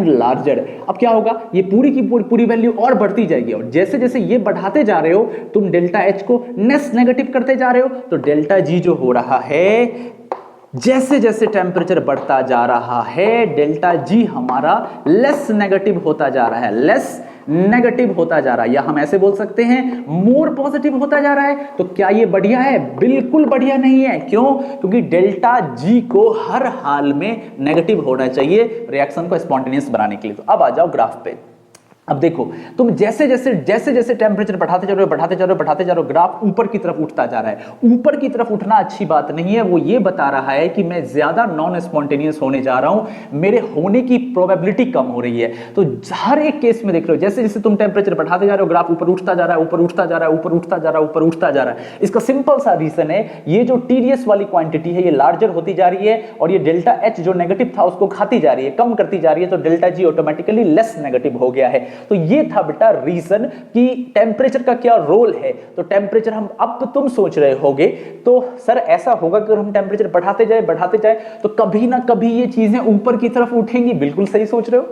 larger, अब क्या होगा, ये पूरी की पूरी वैल्यू और बढ़ती जाएगी, और जैसे जैसे ये बढ़ाते जा रहे हो तुम डेल्टा एच को नेस नेगेटिव करते जा रहे हो, तो डेल्टा जी जो हो रहा है, जैसे जैसे टेम्परेचर बढ़ता जा रहा है डेल्टा जी हमारा लेस नेगेटिव होता जा रहा है, या हम ऐसे बोल सकते हैं मोर पॉजिटिव होता जा रहा है। तो क्या ये बढ़िया है? बिल्कुल बढ़िया नहीं है। क्यों? क्योंकि डेल्टा जी को हर हाल में नेगेटिव होना चाहिए रिएक्शन को स्पॉन्टेनियस बनाने के लिए। तो अब आ जाओ ग्राफ पे। अब देखो, तुम जैसे जैसे टेम्परेचर बढ़ाते जा रहे हो, ग्राफ ऊपर की तरफ उठता जा रहा है। ऊपर की तरफ उठना अच्छी बात नहीं है, वो ये बता रहा है कि मैं ज्यादा नॉन स्पॉन्टेनियस होने जा रहा हूं, मेरे होने की प्रोबेबिलिटी कम हो रही है। तो हर एक केस में देख रहे हो, जैसे जैसे तुम टेम्परेचर बढ़ाते जा रहे हो, ग्राफ ऊपर उठता जा रहा है। इसका सिंपल सा रीजन है, ये जो टीडीएस वाली क्वांटिटी है ये लार्जर होती जा रही है, और ये डेल्टा एच जो नेगेटिव था उसको खाती जा रही है, कम करती जा रही है, तो delta G automatically less negative हो गया है। तो ये था बेटा रीजन कि टेम्परेचर का क्या रोल है। तो टेम्परेचर हम, अब तुम सोच रहे होगे तो सर ऐसा होगा कि हम टेम्परेचर बढ़ाते जाए तो कभी ना कभी ये चीजें ऊपर की तरफ उठेंगी। बिल्कुल सही सोच रहे हो।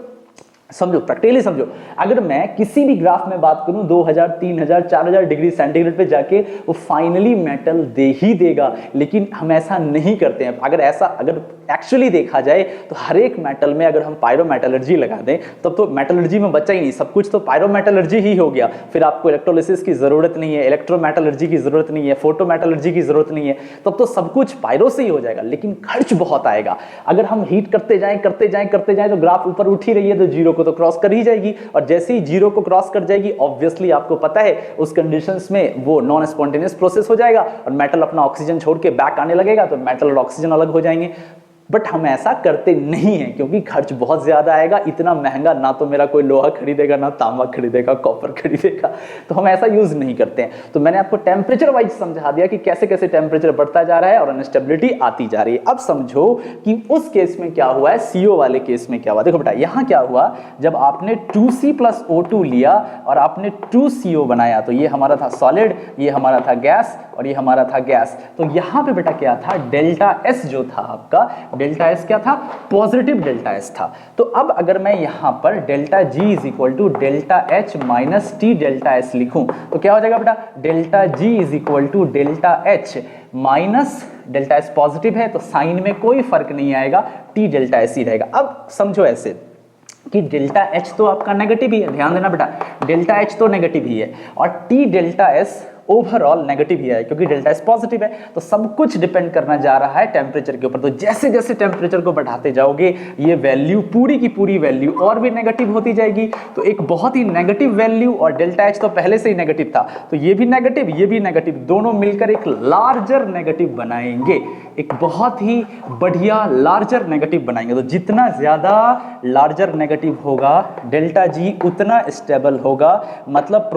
समझो, प्रैक्टिकली समझो, अगर मैं किसी भी ग्राफ में बात करूं 2000, 3000, 4000 डिग्री सेंटीग्रेड पे जाके वो फाइनली मेटल दे ही देगा, लेकिन हम ऐसा नहीं करते हैं। अगर एक्चुअली देखा जाए तो हर एक मेटल में अगर हम पायरोमेटलर्जी लगा दें तब तो मेटलर्जी में बचा ही नहीं, सब कुछ तो पायरोमेटलर्जी ही हो गया। फिर आपको इलेक्ट्रोलिसिस की जरूरत नहीं है, इलेक्ट्रोमेटलर्जी की जरूरत नहीं है, फोटोमेटलर्जी की जरूरत नहीं है, तब तो सब कुछ पायरो से ही हो जाएगा, लेकिन खर्च बहुत आएगा। अगर हम हीट करते जाएं तो ग्राफ ऊपर उठ ही रही है तो जीरो को तो क्रॉस कर ही जाएगी, और जैसे ही जीरो को क्रॉस कर जाएगी ऑब्वियसली आपको पता है उस कंडीशंस में वो नॉन स्पॉन्टेनियस प्रोसेस हो जाएगा और मेटल अपना ऑक्सीजन छोड़ के बैक आने लगेगा, तो मेटल और ऑक्सीजन अलग हो जाएंगे। बट हम ऐसा करते नहीं हैं क्योंकि खर्च बहुत ज्यादा आएगा। इतना महंगा ना तो मेरा कोई लोहा खरीदेगा, ना तांबा खरीदेगा, कॉपर खरीदेगा, तो हम ऐसा यूज नहीं करते हैं। तो मैंने आपको टेम्परेचर वाइज समझा दिया कि कैसे कैसे टेम्परेचर बढ़ता जा रहा है और अनस्टेबिलिटी आती जा रही है। अब समझो कि उस केस में क्या हुआ है, CO वाले केस में क्या हुआ। देखो बेटा, यहां क्या हुआ, जब आपने 2C+O2 लिया और आपने 2CO बनाया, तो ये हमारा था सॉलिड, ये हमारा था गैस और ये हमारा था गैस। तो यहां पे बेटा क्या था, डेल्टा S जो था आपका, डेल्टा S क्या था, पॉजिटिव डेल्टा S था। तो अब अगर मैं यहां पर delta G is equal to delta H minus T delta S लिखूं तो क्या हो जाएगा बेटा, delta G is equal to delta H minus delta S positive है तो साइन में कोई फर्क नहीं आएगा, T डेल्टा S ही रहेगा। अब समझो ऐसे कि डेल्टा H तो आपका नेगेटिव ही है, ध्यान देना बेटा, डेल्टा H तो नेगेटिव ही है और T delta S overall negative ही है क्योंकि डेल्टा S पॉजिटिव है। तो सब कुछ डिपेंड करना जा रहा है टेम्परेचर के ऊपर। तो जैसे जैसे टेम्परेचर को बढ़ाते जाओगे ये वैल्यू, पूरी की पूरी वैल्यू और भी नेगेटिव होती जाएगी। तो एक बहुत ही नेगेटिव वैल्यू, और डेल्टा H तो पहले से ही नेगेटिव था, तो ये भी नेगेटिव, दोनों मिलकर एक लार्जर नेगेटिव बनाएंगे, एक बहुत ही बढ़िया लार्जर नेगेटिव बनाएंगे। तो जितना ज्यादा लार्जर नेगेटिव होगा डेल्टा G उतना स्टेबल होगा, मतलब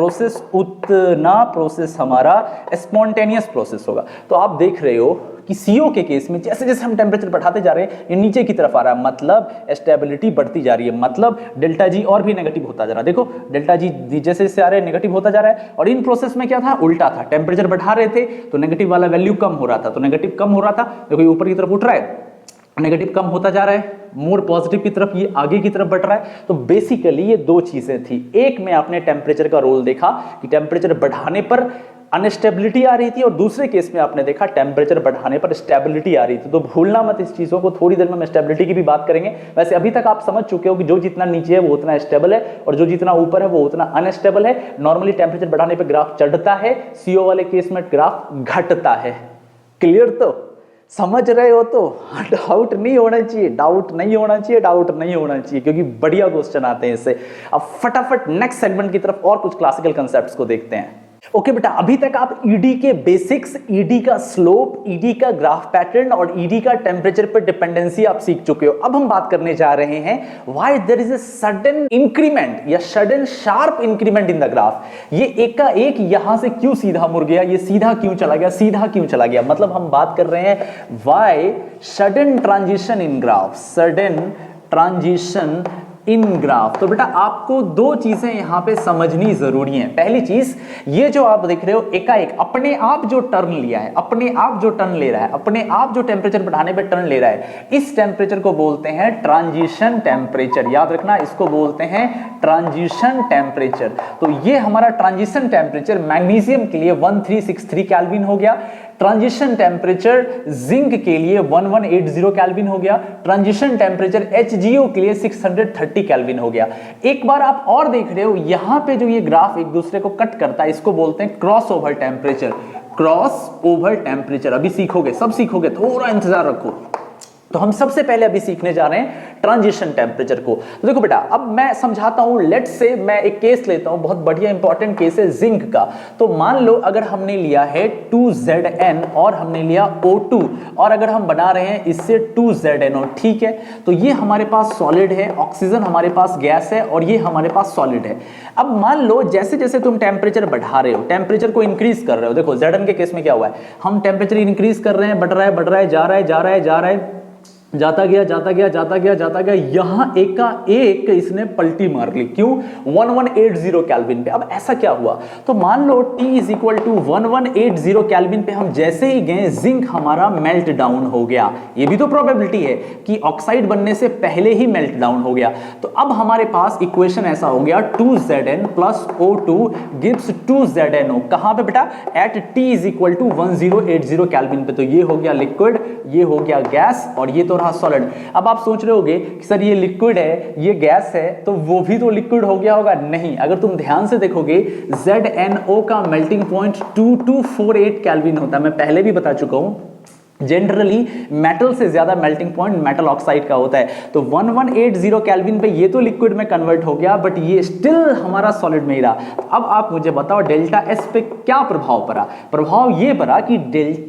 प्रोसेस हमारा स्पॉन्टेनियस प्रोसेस होगा। तो आप देख रहे हो कि CO के केस में जैसे जैसे हम टेम्परेचर बढ़ाते जा रहे हैं ये नीचे की तरफ आ रहा है, मतलब स्टेबिलिटी बढ़ती जा रही है, मतलब डेल्टा G और भी नेगेटिव होता जा रहा है। देखो डेल्टा G जैसे जैसे आ रहे हैं नेगेटिव होता जा रहा है, और इन प्रोसेस में क्या था, उल्टा था, टेम्परेचर बढ़ा रहे थे तो नेगेटिव वाला वैल्यू कम हो रहा था, तो नेगेटिव कम हो रहा था, देखो ऊपर की तरफ उठ रहा है, नेगेटिव कम होता जा रहा है, मोर पॉजिटिव की तरफ ये आगे की तरफ बढ़ रहा है। तो बेसिकली ये दो चीजें थी, एक में आपने टेम्परेचर का रोल देखा कि टेम्परेचर बढ़ाने पर अनस्टेबिलिटी आ रही थी, और दूसरे केस में आपने देखा टेम्परेचर बढ़ाने पर स्टेबिलिटी आ रही थी। तो भूलना मत इस चीजों को, थोड़ी देर में हम स्टेबिलिटी की भी बात करेंगे। वैसे अभी तक आप समझ चुके हो कि जो जितना नीचे है वो उतना स्टेबल है और जो जितना ऊपर है वो उतना अनस्टेबल है। नॉर्मली टेम्परेचर बढ़ाने पर ग्राफ चढ़ता है, CO वाले केस में ग्राफ घटता है। क्लियर? तो समझ रहे हो? तो डाउट नहीं होना चाहिए क्योंकि बढ़िया क्वेश्चन आते हैं इससे। अब फटाफट नेक्स्ट सेगमेंट की तरफ और कुछ क्लासिकल कंसेप्ट्स को देखते हैं। ओके बेटा, अभी तक आप ED के बेसिक्स, ED का स्लोप, ED का ग्राफ पैटर्न और ED का टेम्परेचर पर डिपेंडेंसी आप सीख चुके हो। अब हम बात करने जा रहे हैं why there is a sudden increment या sudden sharp increment in the graph. ये एक का एक यहां से क्यों सीधा मुड़ गया, ये सीधा क्यों चला गया, मतलब हम बात कर रहे हैं why sudden transition in graph, sudden transition in graph. तो बेटा आपको दो चीजें यहां पे समझनी जरूरी हैं। पहली चीज, ये जो आप देख रहे हो एकाएक अपने आप जो टर्न लिया है, अपने आप जो टर्न ले रहा है, अपने आप जो टेम्परेचर बढ़ाने पे टर्न ले रहा है, इस टेम्परेचर को बोलते हैं ट्रांजिशन टेम्परेचर। याद रखना, इसको बोलते हैं ट्रांजिशन टेम्परेचर। तो ये हमारा ट्रांजिशन टेम्परेचर मैग्नीशियम के लिए 1363 केल्विन हो गया, ट्रांजिशन टेम्परेचर जिंक के लिए 1180 केल्विन हो गया, ट्रांजिशन टेम्परेचर HgO के लिए 630 केल्विन हो गया। एक बार आप और देख रहे हो यहां पे जो ये ग्राफ एक दूसरे को कट करता है, इसको बोलते हैं cross over temperature. Cross over temperature अभी सीखोगे, सब सीखोगे, थोड़ा इंतजार रखो। तो हम सबसे पहले अभी सीखने जा रहे हैं ट्रांजिशन टेम्परेचर को। तो देखो बेटा, अब मैं समझाता हूं। लेट्स से मैं एक केस लेता हूं, बहुत बढ़िया इंपॉर्टेंट केस है जिंक का। तो मान लो अगर हमने लिया है 2Zn और हमने लिया O2 और अगर हम बना रहे हैं इससे 2ZnO, ठीक है। तो ये हमारे पास सॉलिड है, ऑक्सीजन हमारे पास गैस है और ये हमारे पास सॉलिड है। अब मान लो जैसे जैसे तुम टेम्परेचर बढ़ा रहे हो, टेम्परेचर को इंक्रीज कर रहे हो, देखो Zn के केस में क्या हुआ है, हम टेम्परेचर इंक्रीज कर रहे हैं, बढ़ रहा है, बढ़ रहा है, जा रहा है, जा रहा है, जा रहा है, जाता गया, जाता गया, जाता गया, जाता गया, यहां एक का एक इसने पलटी मार ली। क्यों? 1180 केल्विन पे। अब ऐसा क्या हुआ? तो मान लो T is equal to 1180 kelvin पे हम जैसे ही गए, जिंक हमारा मेल्ट डाउन हो गया। ये भी तो प्रोबेबिलिटी है कि ऑक्साइड बनने से पहले ही मेल्ट डाउन हो गया। तो अब हमारे पास इक्वेशन ऐसा हो गया 2Zn plus O2 gives 2ZnO। कहां पे बेटा? At T is equal to 1080 kelvin पे। तो ये हो गया लिक्विड, ये हो गया गैस और ये तो सॉलिड। अब आप सोच रहे होगे कि सर ये लिक्विड है, ये गैस है, तो वो भी तो लिक्विड हो गया होगा। नहीं, अगर तुम ध्यान से देखोगे ZnO का मेल्टिंग पॉइंट 2248 केल्विन होता है। मैं पहले भी बता चुका हूं, जनरली मेटल से ज्यादा मेल्टिंग पॉइंट मेटल ऑक्साइड का होता है। तो 1180 केल्विन पे ये तो लिक्विड में कन्वर्ट हो गया, बट ये स्टिल हमारा सॉलिड में ही रहा। अब आप मुझे बताओ डेल्टा एस पे क्या प्रभाव पड़ा? प्रभाव ये पड़ा कि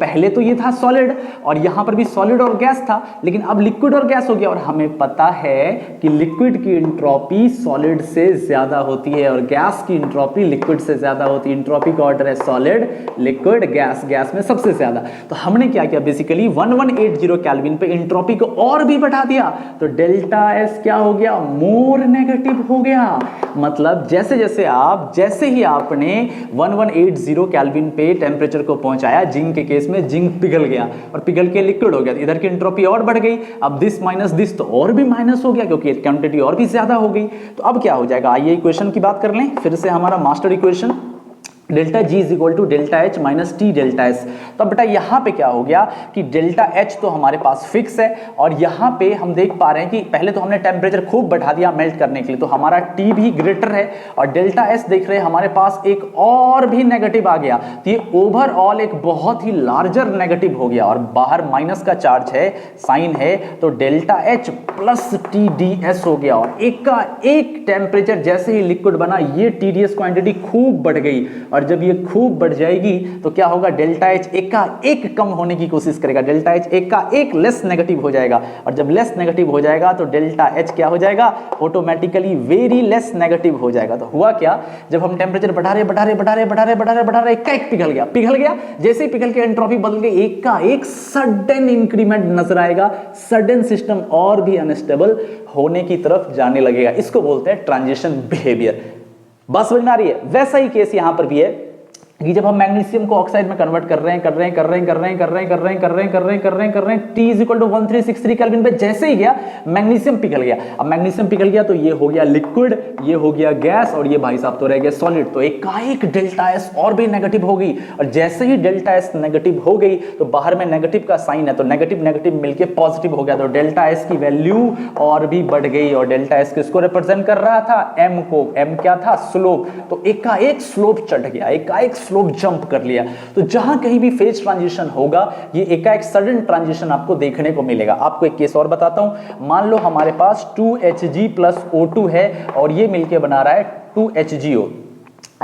पहले तो ये था सॉलिड और यहां पर भी सॉलिड और गैस था, लेकिन अब लिक्विड और गैस हो गया। और हमें पता है कि लिक्विड की इंट्रोपी सॉलिड से ज्यादा होती है और गैस की इंट्रोपी लिक्विड से ज्यादा होती है। इंट्रोपी का ऑर्डर है सॉलिड, लिक्विड, गैस, गैस में सबसे ज्यादा। तो हमने क्या किया, बेसिकली 1180 केल्विन पे इंट्रोपी को और भी बढ़ा दिया। तो डेल्टा एस क्या हो गया? मोर नेगेटिव हो गया। मतलब जैसे ही आपने 1180 केल्विन पे टेम्परेचर को पहुंचाया, जिंक के केस में जिंक पिघल गया और पिघल के लिक्विड हो गया। इधर की इंट्रोपी और बढ़ गई। अब दिस माइनस दिस तो और भी माइनस हो गया क्योंकि क्वांटिटी और भी ज्यादा हो गई। तो अब क्या हो जाएगा? आइए इक्वेशन की बात कर लें फिर से, हमारा master equation delta G is equal to delta H minus T delta S। तो बेटा यहां पे क्या हो गया कि डेल्टा H तो हमारे पास फिक्स है और यहां पे हम देख पा रहे हैं कि पहले तो हमने टेम्परेचर खूब बढ़ा दिया मेल्ट करने के लिए, तो हमारा T भी ग्रेटर है और डेल्टा S देख रहे हैं हमारे पास एक और भी नेगेटिव आ गया। तो ये ओवरऑल एक बहुत ही लार्जर नेगेटिव हो गया और बाहर माइनस का चार्ज है, साइन है, तो डेल्टा H प्लस TdS हो गया। और एक का एक टेम्परेचर जैसे ही लिक्विड बना, ये TdS क्वांटिटी खूब बढ़ गई और जब ये खूब बढ़ जाएगी तो क्या होगा? डेल्टा H एक का एक कम होने की कोशिश करेगा, डेल्टा H एक का एक लेस नेगेटिव हो जाएगा और जब लेस नेगेटिव हो जाएगा तो डेल्टा H क्या हो जाएगा? ऑटोमेटिकली वेरी लेस नेगेटिव हो जाएगा। तो हुआ क्या, जब हम टेम्परेचर बढ़ा रहे एक का एक पिघल गया। जैसे ही पिघल के एंट्रोपी बदल गई, एक का एक सडन इंक्रीमेंट नजर आएगा, सडन सिस्टम और भी अनस्टेबल होने की तरफ जाने लगेगा। इसको बोलते हैं ट्रांजिशन बिहेवियर। बस समझ में आ रही है? वैसा ही केस यहां पर भी है कि जब हम मैग्नीशियम को ऑक्साइड में कन्वर्ट कर रहे हैं T is equal to 1363 kelvin पे जैसे ही गया मैग्नीशियम पिघल गया। अब मैग्नीशियम पिघल गया तो ये हो गया लिक्विड, ये हो गया गैस और ये भाई साहब तो रह गया सॉलिड। तो एक का एक डेल्टा एस और भी नेगेटिव हो गई और जैसे ही डेल्टा एस नेगेटिव हो गई तो बाहर में नेगेटिव का साइन है, तो नेगेटिव नेगेटिव मिलके पॉजिटिव हो गया। तो डेल्टा एस की वैल्यू और भी बढ़ गई और डेल्टा एस किसको रिप्रेजेंट कर रहा था? एम को। एम क्या था? स्लोप। तो एक का एक स्लोप चढ़ गया, एक का एक स्लोप जंप कर लिया। तो जहां कहीं भी फेज ट्रांजिशन होगा, ये एकाएक सडन ट्रांजिशन आपको देखने को मिलेगा। आपको एक केस और बताता हूं। मान लो हमारे पास 2Hg प्लस O2 है और ये मिलके बना रहा है 2HgO।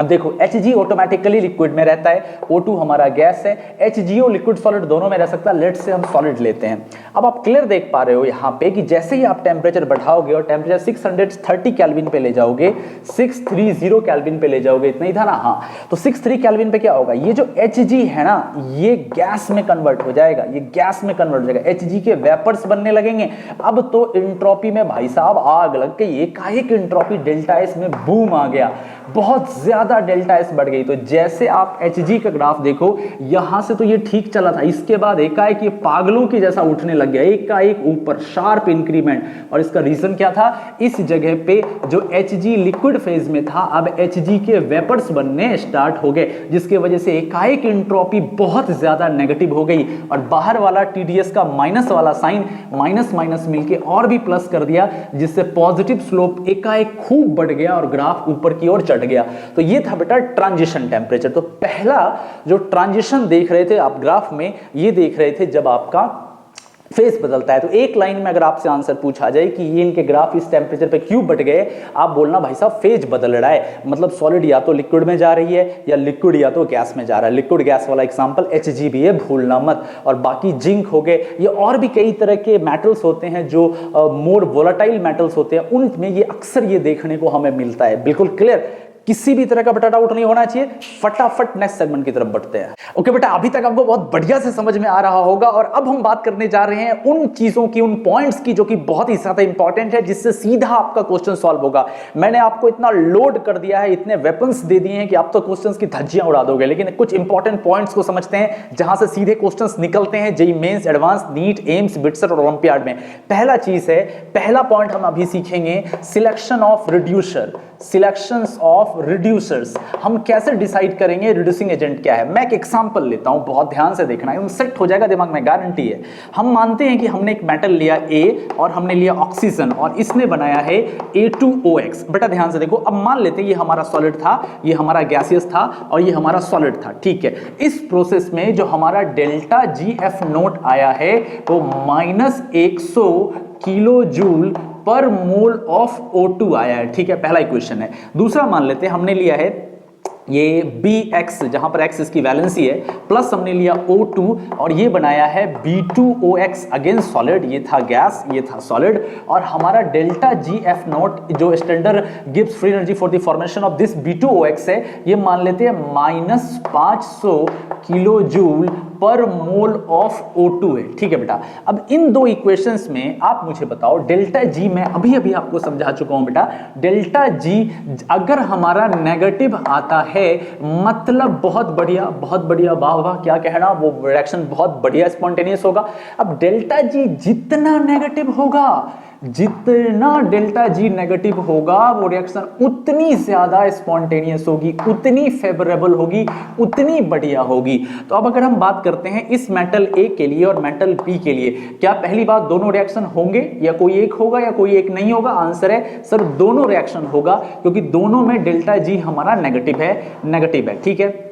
अब देखो Hg ऑटोमेटिकली लिक्विड में रहता है, O2 हमारा गैस है, HGO लिक्विड सॉलिड दोनों में रह सकता है। लेट से हम सॉलिड लेते हैं। अब आप क्लियर देख पा रहे हो यहाँ पे कि जैसे ही आप टेम्परेचर बढ़ाओगे और टेम्परेचर 630 केल्विन पे ले जाओगे, 630 केल्विन पे ले जाओगे, इतना ही था ना, हाँ, तो 630 केल्विन पे क्या होगा, ये जो Hg है ना ये गैस में कन्वर्ट हो जाएगा, ये गैस में कन्वर्ट हो जाएगा, Hg के वेपर्स बनने लगेंगे। अब तो इंट्रोपी में भाई साहब आग लग गई, एकाएक इंट्रोपी डेल्टा एस में बूम आ गया, बहुत ज्यादा डेल्टा एस बढ़ गई। तो जैसे आप Hg का ग्राफ देखो, यहां से तो ये ठीक चला था, इसके बाद एकाएक ये पागलों की जैसा उठने लग गया, एकाएक ऊपर शार्प इंक्रीमेंट। और इसका रीजन क्या था, इस जगह पे जो Hg लिक्विड फेज में था, अब Hg के वेपर्स बनने स्टार्ट हो गए, जिसके वजह से एकाएक इंट्रोपी बहुत ज्यादा नेगेटिव हो गई और बाहर वाला TdS का माइनस वाला साइन माइनस माइनस मिलके और भी प्लस कर दिया, जिससे पॉजिटिव स्लोप एकाएक खूब बढ़ गया और ग्राफ ऊपर की ओर चढ़ गया। तो ये था बेटा ट्रांजिशन टेम्परेचर। तो पहला जो ट्रांजिशन देख रहे थे आप ग्राफ में, ये देख रहे थे जब आपका फेज बदलता है। तो एक लाइन में अगर आपसे आंसर पूछा जाए कि ये इनके ग्राफ इस टेम्परेचर पे क्यों बढ़ गए, आप बोलना भाई साहब फेज बदल रहा है, मतलब सॉलिड या तो लिक्विड में जा रही है या लिक्विड या तो गैस में जा रहा है। लिक्विड गैस वाला एग्जांपल Hg भी है, भूलना मत। और बाकी जिंक हो गए, ये और भी कई तरह के मेटल्स होते हैं जो मोर वोलेटाइल मेटल्स होते हैं, उनमें ये अक्सर ये देखने को हमें मिलता है। बिल्कुल क्लियर, किसी भी तरह का बेटा डाउट नहीं होना चाहिए। फटाफट नेक्स्ट सेगमेंट की तरफ बढ़ते हैं। ओके बेटा, अभी तक आपको बहुत बढ़िया से समझ में आ रहा होगा और अब हम बात करने जा रहे हैं उन चीजों की, उन पॉइंट्स की जो कि बहुत ही ज्यादा इंपॉर्टेंट है, जिससे सीधा आपका क्वेश्चन सॉल्व होगा। मैंने आपको इतना लोड कर दिया है, इतने वेपन्स दे दिए हैं कि आप तो क्वेश्चंस की धज्जियां उड़ा दोगे, लेकिन कुछ इंपॉर्टेंट पॉइंट्स को समझते हैं जहां से सीधे क्वेश्चंस निकलते हैं JEE mains, advance, NEET, AIIMS, BITSAT और ओलंपियाड में। पहला चीज है, पहला पॉइंट हम अभी सीखेंगे selection of reducer. Selections of reducers, हम कैसे डिसाइड करेंगे रिड्यूसिंग एजेंट क्या है। मैं एक एग्जांपल लेता हूं, बहुत ध्यान से देखना है, सेट हो जाएगा दिमाग में, गारंटी है। हम मानते हैं कि हमने एक मेटल लिया A और हमने लिया ऑक्सीजन और इसने बनाया है A2OX। बेटा ध्यान से देखो, अब मान लेते हैं ये हमारा सॉलिड था, ये हमारा गैसियस था और ये हमारा सॉलिड था, ठीक है। इस प्रोसेस में जो हमारा डेल्टा GF नोट आया है वो -100 किलो जूल पर मोल ऑफ O2 आया है, ठीक है, पहला इक्वेशन है। दूसरा मान लेते हैं हमने लिया है ये Bx, जहां पर x इसकी वैलेंसी है, प्लस हमने लिया O2 और ये बनाया है B2OX, अगेन सॉलिड, ये था गैस, ये था सॉलिड। और हमारा डेल्टा GF नोट जो standard Gibbs free energy for the formation of this B2OX है, ये मान लेते हैं -500 किलो जूल पर मोल ऑफ O2 है, ठीक है बेटा। अब इन दो इक्वेशंस में आप मुझे बताओ डेल्टा G, मैं अभी अभी आपको समझा चुका हूं बेटा, डेल्टा G अगर हमारा नेगेटिव आता है मतलब बहुत बढ़िया, बहुत बढ़िया, वाह वाह, क्या कहना, वो रिएक्शन बहुत बढ़िया स्पॉन्टेनियस होगा। अब डेल्टा G जितना नेगेटिव होगा, जितना डेल्टा G नेगेटिव होगा, वो रिएक्शन उतनी ज्यादा स्पॉन्टेनियस होगी, उतनी फेवरेबल होगी, उतनी बढ़िया होगी। तो अब अगर हम बात करते हैं इस मेटल A के लिए और मेटल B के लिए, क्या पहली बात दोनों रिएक्शन होंगे या कोई एक होगा या कोई एक नहीं होगा? आंसर है सर दोनों रिएक्शन होगा, क्योंकि दोनों में डेल्टा G हमारा नेगेटिव है, ठीक है।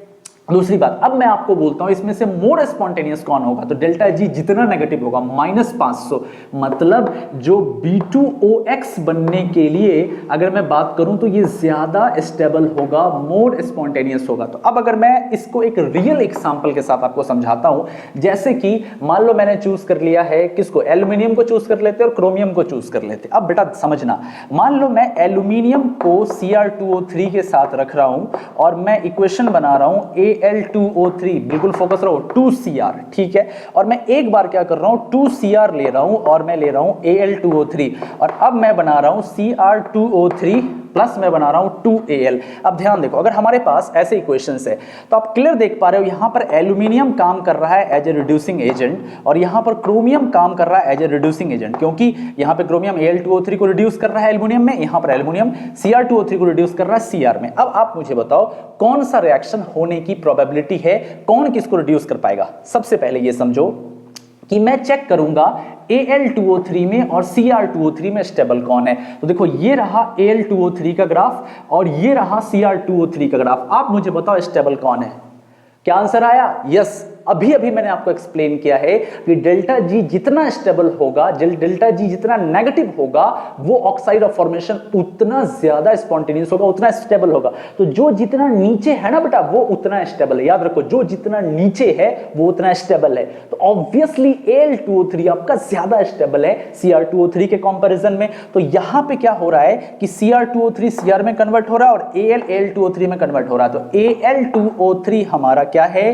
दूसरी बात, अब मैं आपको बोलता हूं इसमें से मोर स्पॉन्टेनियस कौन होगा, तो डेल्टा G जितना नेगेटिव होगा -500, मतलब जो B2OX बनने के लिए अगर मैं बात करूं तो ये ज्यादा स्टेबल होगा, मोर स्पॉन्टेनियस होगा। तो अब अगर मैं इसको एक रियल एग्जांपल के साथ आपको समझाता हूं, जैसे कि मान लो मैंने चूज कर लिया है किसको, एल्यूमिनियम को चूज कर लेते और क्रोमियम को चूज कर लेते। अब बेटा समझना, मान लो मैं एल्यूमिनियम को Cr2O3 के साथ रख रहा हूं और मैं इक्वेशन बना रहा हूं Al2O3, बिल्कुल फोकस रहो, 2Cr, ठीक है। और मैं एक बार क्या कर रहा हूं, 2Cr ले रहा हूं और मैं ले रहा हूं Al2O3 और अब मैं बना रहा हूं Cr2O3 प्लस मैं बना रहा हूं 2Al। अब ध्यान देखो, अगर हमारे पास ऐसे इक्वेशंस है तो आप क्लियर देख पा रहे हो, यहां पर एल्यूमिनियम काम कर रहा है एज ए रिड्यूसिंग एजेंट और यहां पर क्रोमियम काम कर रहा है एज ए रिड्यूसिंग एजेंट, क्योंकि यहां पे क्रोमियम Al2O3 को रिड्यूस कर रहा है एल्यूमिनियम में, यहां पर एल्यूमिनियम Cr2O3 को रिड्यूस कर रहा है Cr में। अब आप मुझे बताओ कौन सा रिएक्शन होने की प्रोबेबिलिटी है, कौन किसको रिड्यूस कर पाएगा। सबसे पहले ये समझो कि मैं चेक करूंगा Al2O3 में और Cr2O3 में स्टेबल कौन है। तो देखो ये रहा Al2O3 का ग्राफ और ये रहा Cr2O3 का ग्राफ, आप मुझे बताओ स्टेबल कौन है। क्या आंसर आया? यस, अभी अभी मैंने आपको एक्सप्लेन किया है कि डेल्टा जी जितना स्टेबल होगा, डेल्टा जी जितना नेगेटिव होगा, वो ऑक्साइड ऑफ फॉर्मेशन उतना ज्यादा स्पॉन्टेनियस होगा, उतना स्टेबल होगा। तो जो जितना नीचे है ना बेटा, वो उतना स्टेबल है। याद रखो, जो जितना नीचे है वो उतना स्टेबल है। तो ऑब्वियसली Al2O3 आपका ज्यादा स्टेबल है Cr2O3 के कंपैरिजन में। तो यहां पे क्या हो रहा है कि Cr2O3 Cr में कन्वर्ट हो रहा है और Al2O3 में कन्वर्ट हो रहा है। तो Al2O3 हमारा क्या है,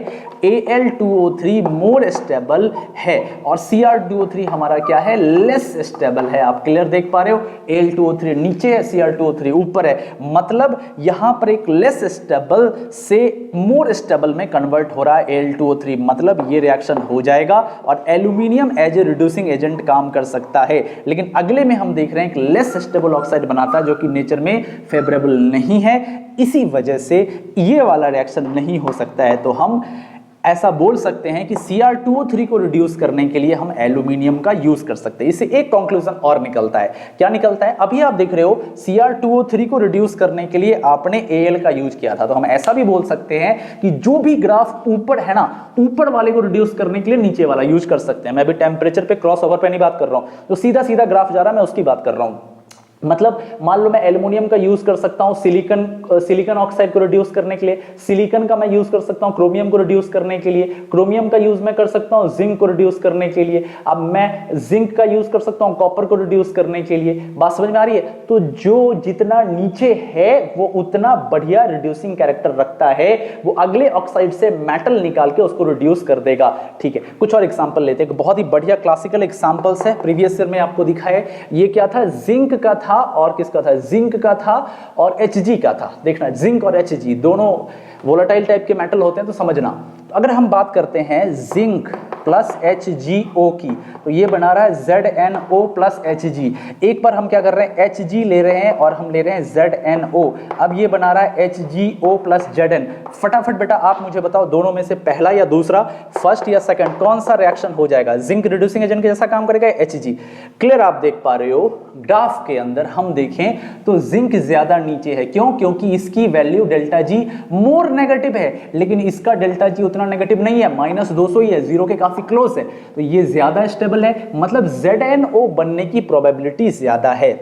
Al2O3 मोर स्टेबल है और Cr2O3 हमारा क्या है, लेस स्टेबल है। आप क्लियर देख पा रहे हो, Al2O3 नीचे है, Cr2O3 ऊपर है, मतलब यहां पर एक लेस स्टेबल से मोर स्टेबल में कन्वर्ट हो रहा है Al2O3, मतलब ये रिएक्शन हो जाएगा और aluminium as a reducing agent काम कर सकता है। लेकिन अगले में हम देख रहे हैं कि लेस स्टेबल ऑक्साइड बनाता है जो कि नेचर में फेवरेबल नहीं है, इसी वजह से ये वाला रिएक्शन नहीं हो सकता है। तो हम ऐसा बोल सकते हैं कि Cr2O3 को रिड्यूस करने के लिए हम एल्यूमिनियम का यूज कर सकते हैं। इससे एक कंक्लूजन और निकलता है। क्या निकलता है, अभी आप देख रहे हो Cr2O3 को रिड्यूस करने के लिए आपने Al का यूज किया था, तो हम ऐसा भी बोल सकते हैं कि जो भी ग्राफ ऊपर है ना, ऊपर वाले को रिड्यूस करने के लिए नीचे वाला यूज कर सकते हैं। मैं अभी टेम्परेचर पे, क्रॉस ओवर पे नहीं बात कर रहा हूं, तो सीधा सीधा ग्राफ जा रहा है, मैं उसकी बात कर रहा हूं। मतलब मान लो मैं एल्युमिनियम का यूज कर सकता हूं सिलिकॉन ऑक्साइड को रिड्यूस करने के लिए, सिलिकॉन का मैं यूज कर सकता हूं क्रोमियम को रिड्यूस करने के लिए, क्रोमियम का यूज मैं कर सकता हूं जिंक को रिड्यूस करने के लिए, अब मैं जिंक का यूज कर सकता हूं कॉपर को रिड्यूस करने के लिए। बात समझ में आ रही है? तो जो जितना नीचे है वो उतना बढ़िया रिड्यूसिंग कैरेक्टर रखता है, वो अगले ऑक्साइड से मेटल निकाल के उसको रिड्यूस कर देगा। ठीक है, कुछ और एग्जांपल लेते हैं, बहुत ही बढ़िया क्लासिकल एग्जांपल्स है, प्रीवियस ईयर में आपको दिखाया। ये क्या था, जिंक का था और किसका था, जिंक का था और Hg का था। देखना, जिंक और Hg दोनों वोलेटाइल टाइप के मेटल होते हैं, तो समझना। तो अगर हम बात करते हैं जिंक प्लस HgO की, तो ये बना रहा है ZnO प्लस Hg। एक बार हम क्या कर रहे हैं, Hg ले रहे हैं और हम ले रहे हैं ZnO, अब ये बना रहा है HgO प्लस Zn। फटाफट बेटा आप मुझे बताओ, दोनों में से पहला या दूसरा, फर्स्ट या सेकंड, कौन सा रिएक्शन हो जाएगा? जिंक रिड्यूसिंग एजेंट के जैसा काम करेगा Hg। क्लियर आप देख पा रहे हो, ग्राफ के अंदर हम देखें तो जिंक ज्यादा नीचे है। क्यों? क्योंकि इसकी value delta G more negative है, लेकिन इसका डेल्टा जी उतना नेगेटिव नहीं है, -200 ही है, जीरो के काफी क्लोज है, तो ये ज्यादा स्टेबल है, मतलब ZnO बनने की प्रोबेबिलिटी ज्यादा है।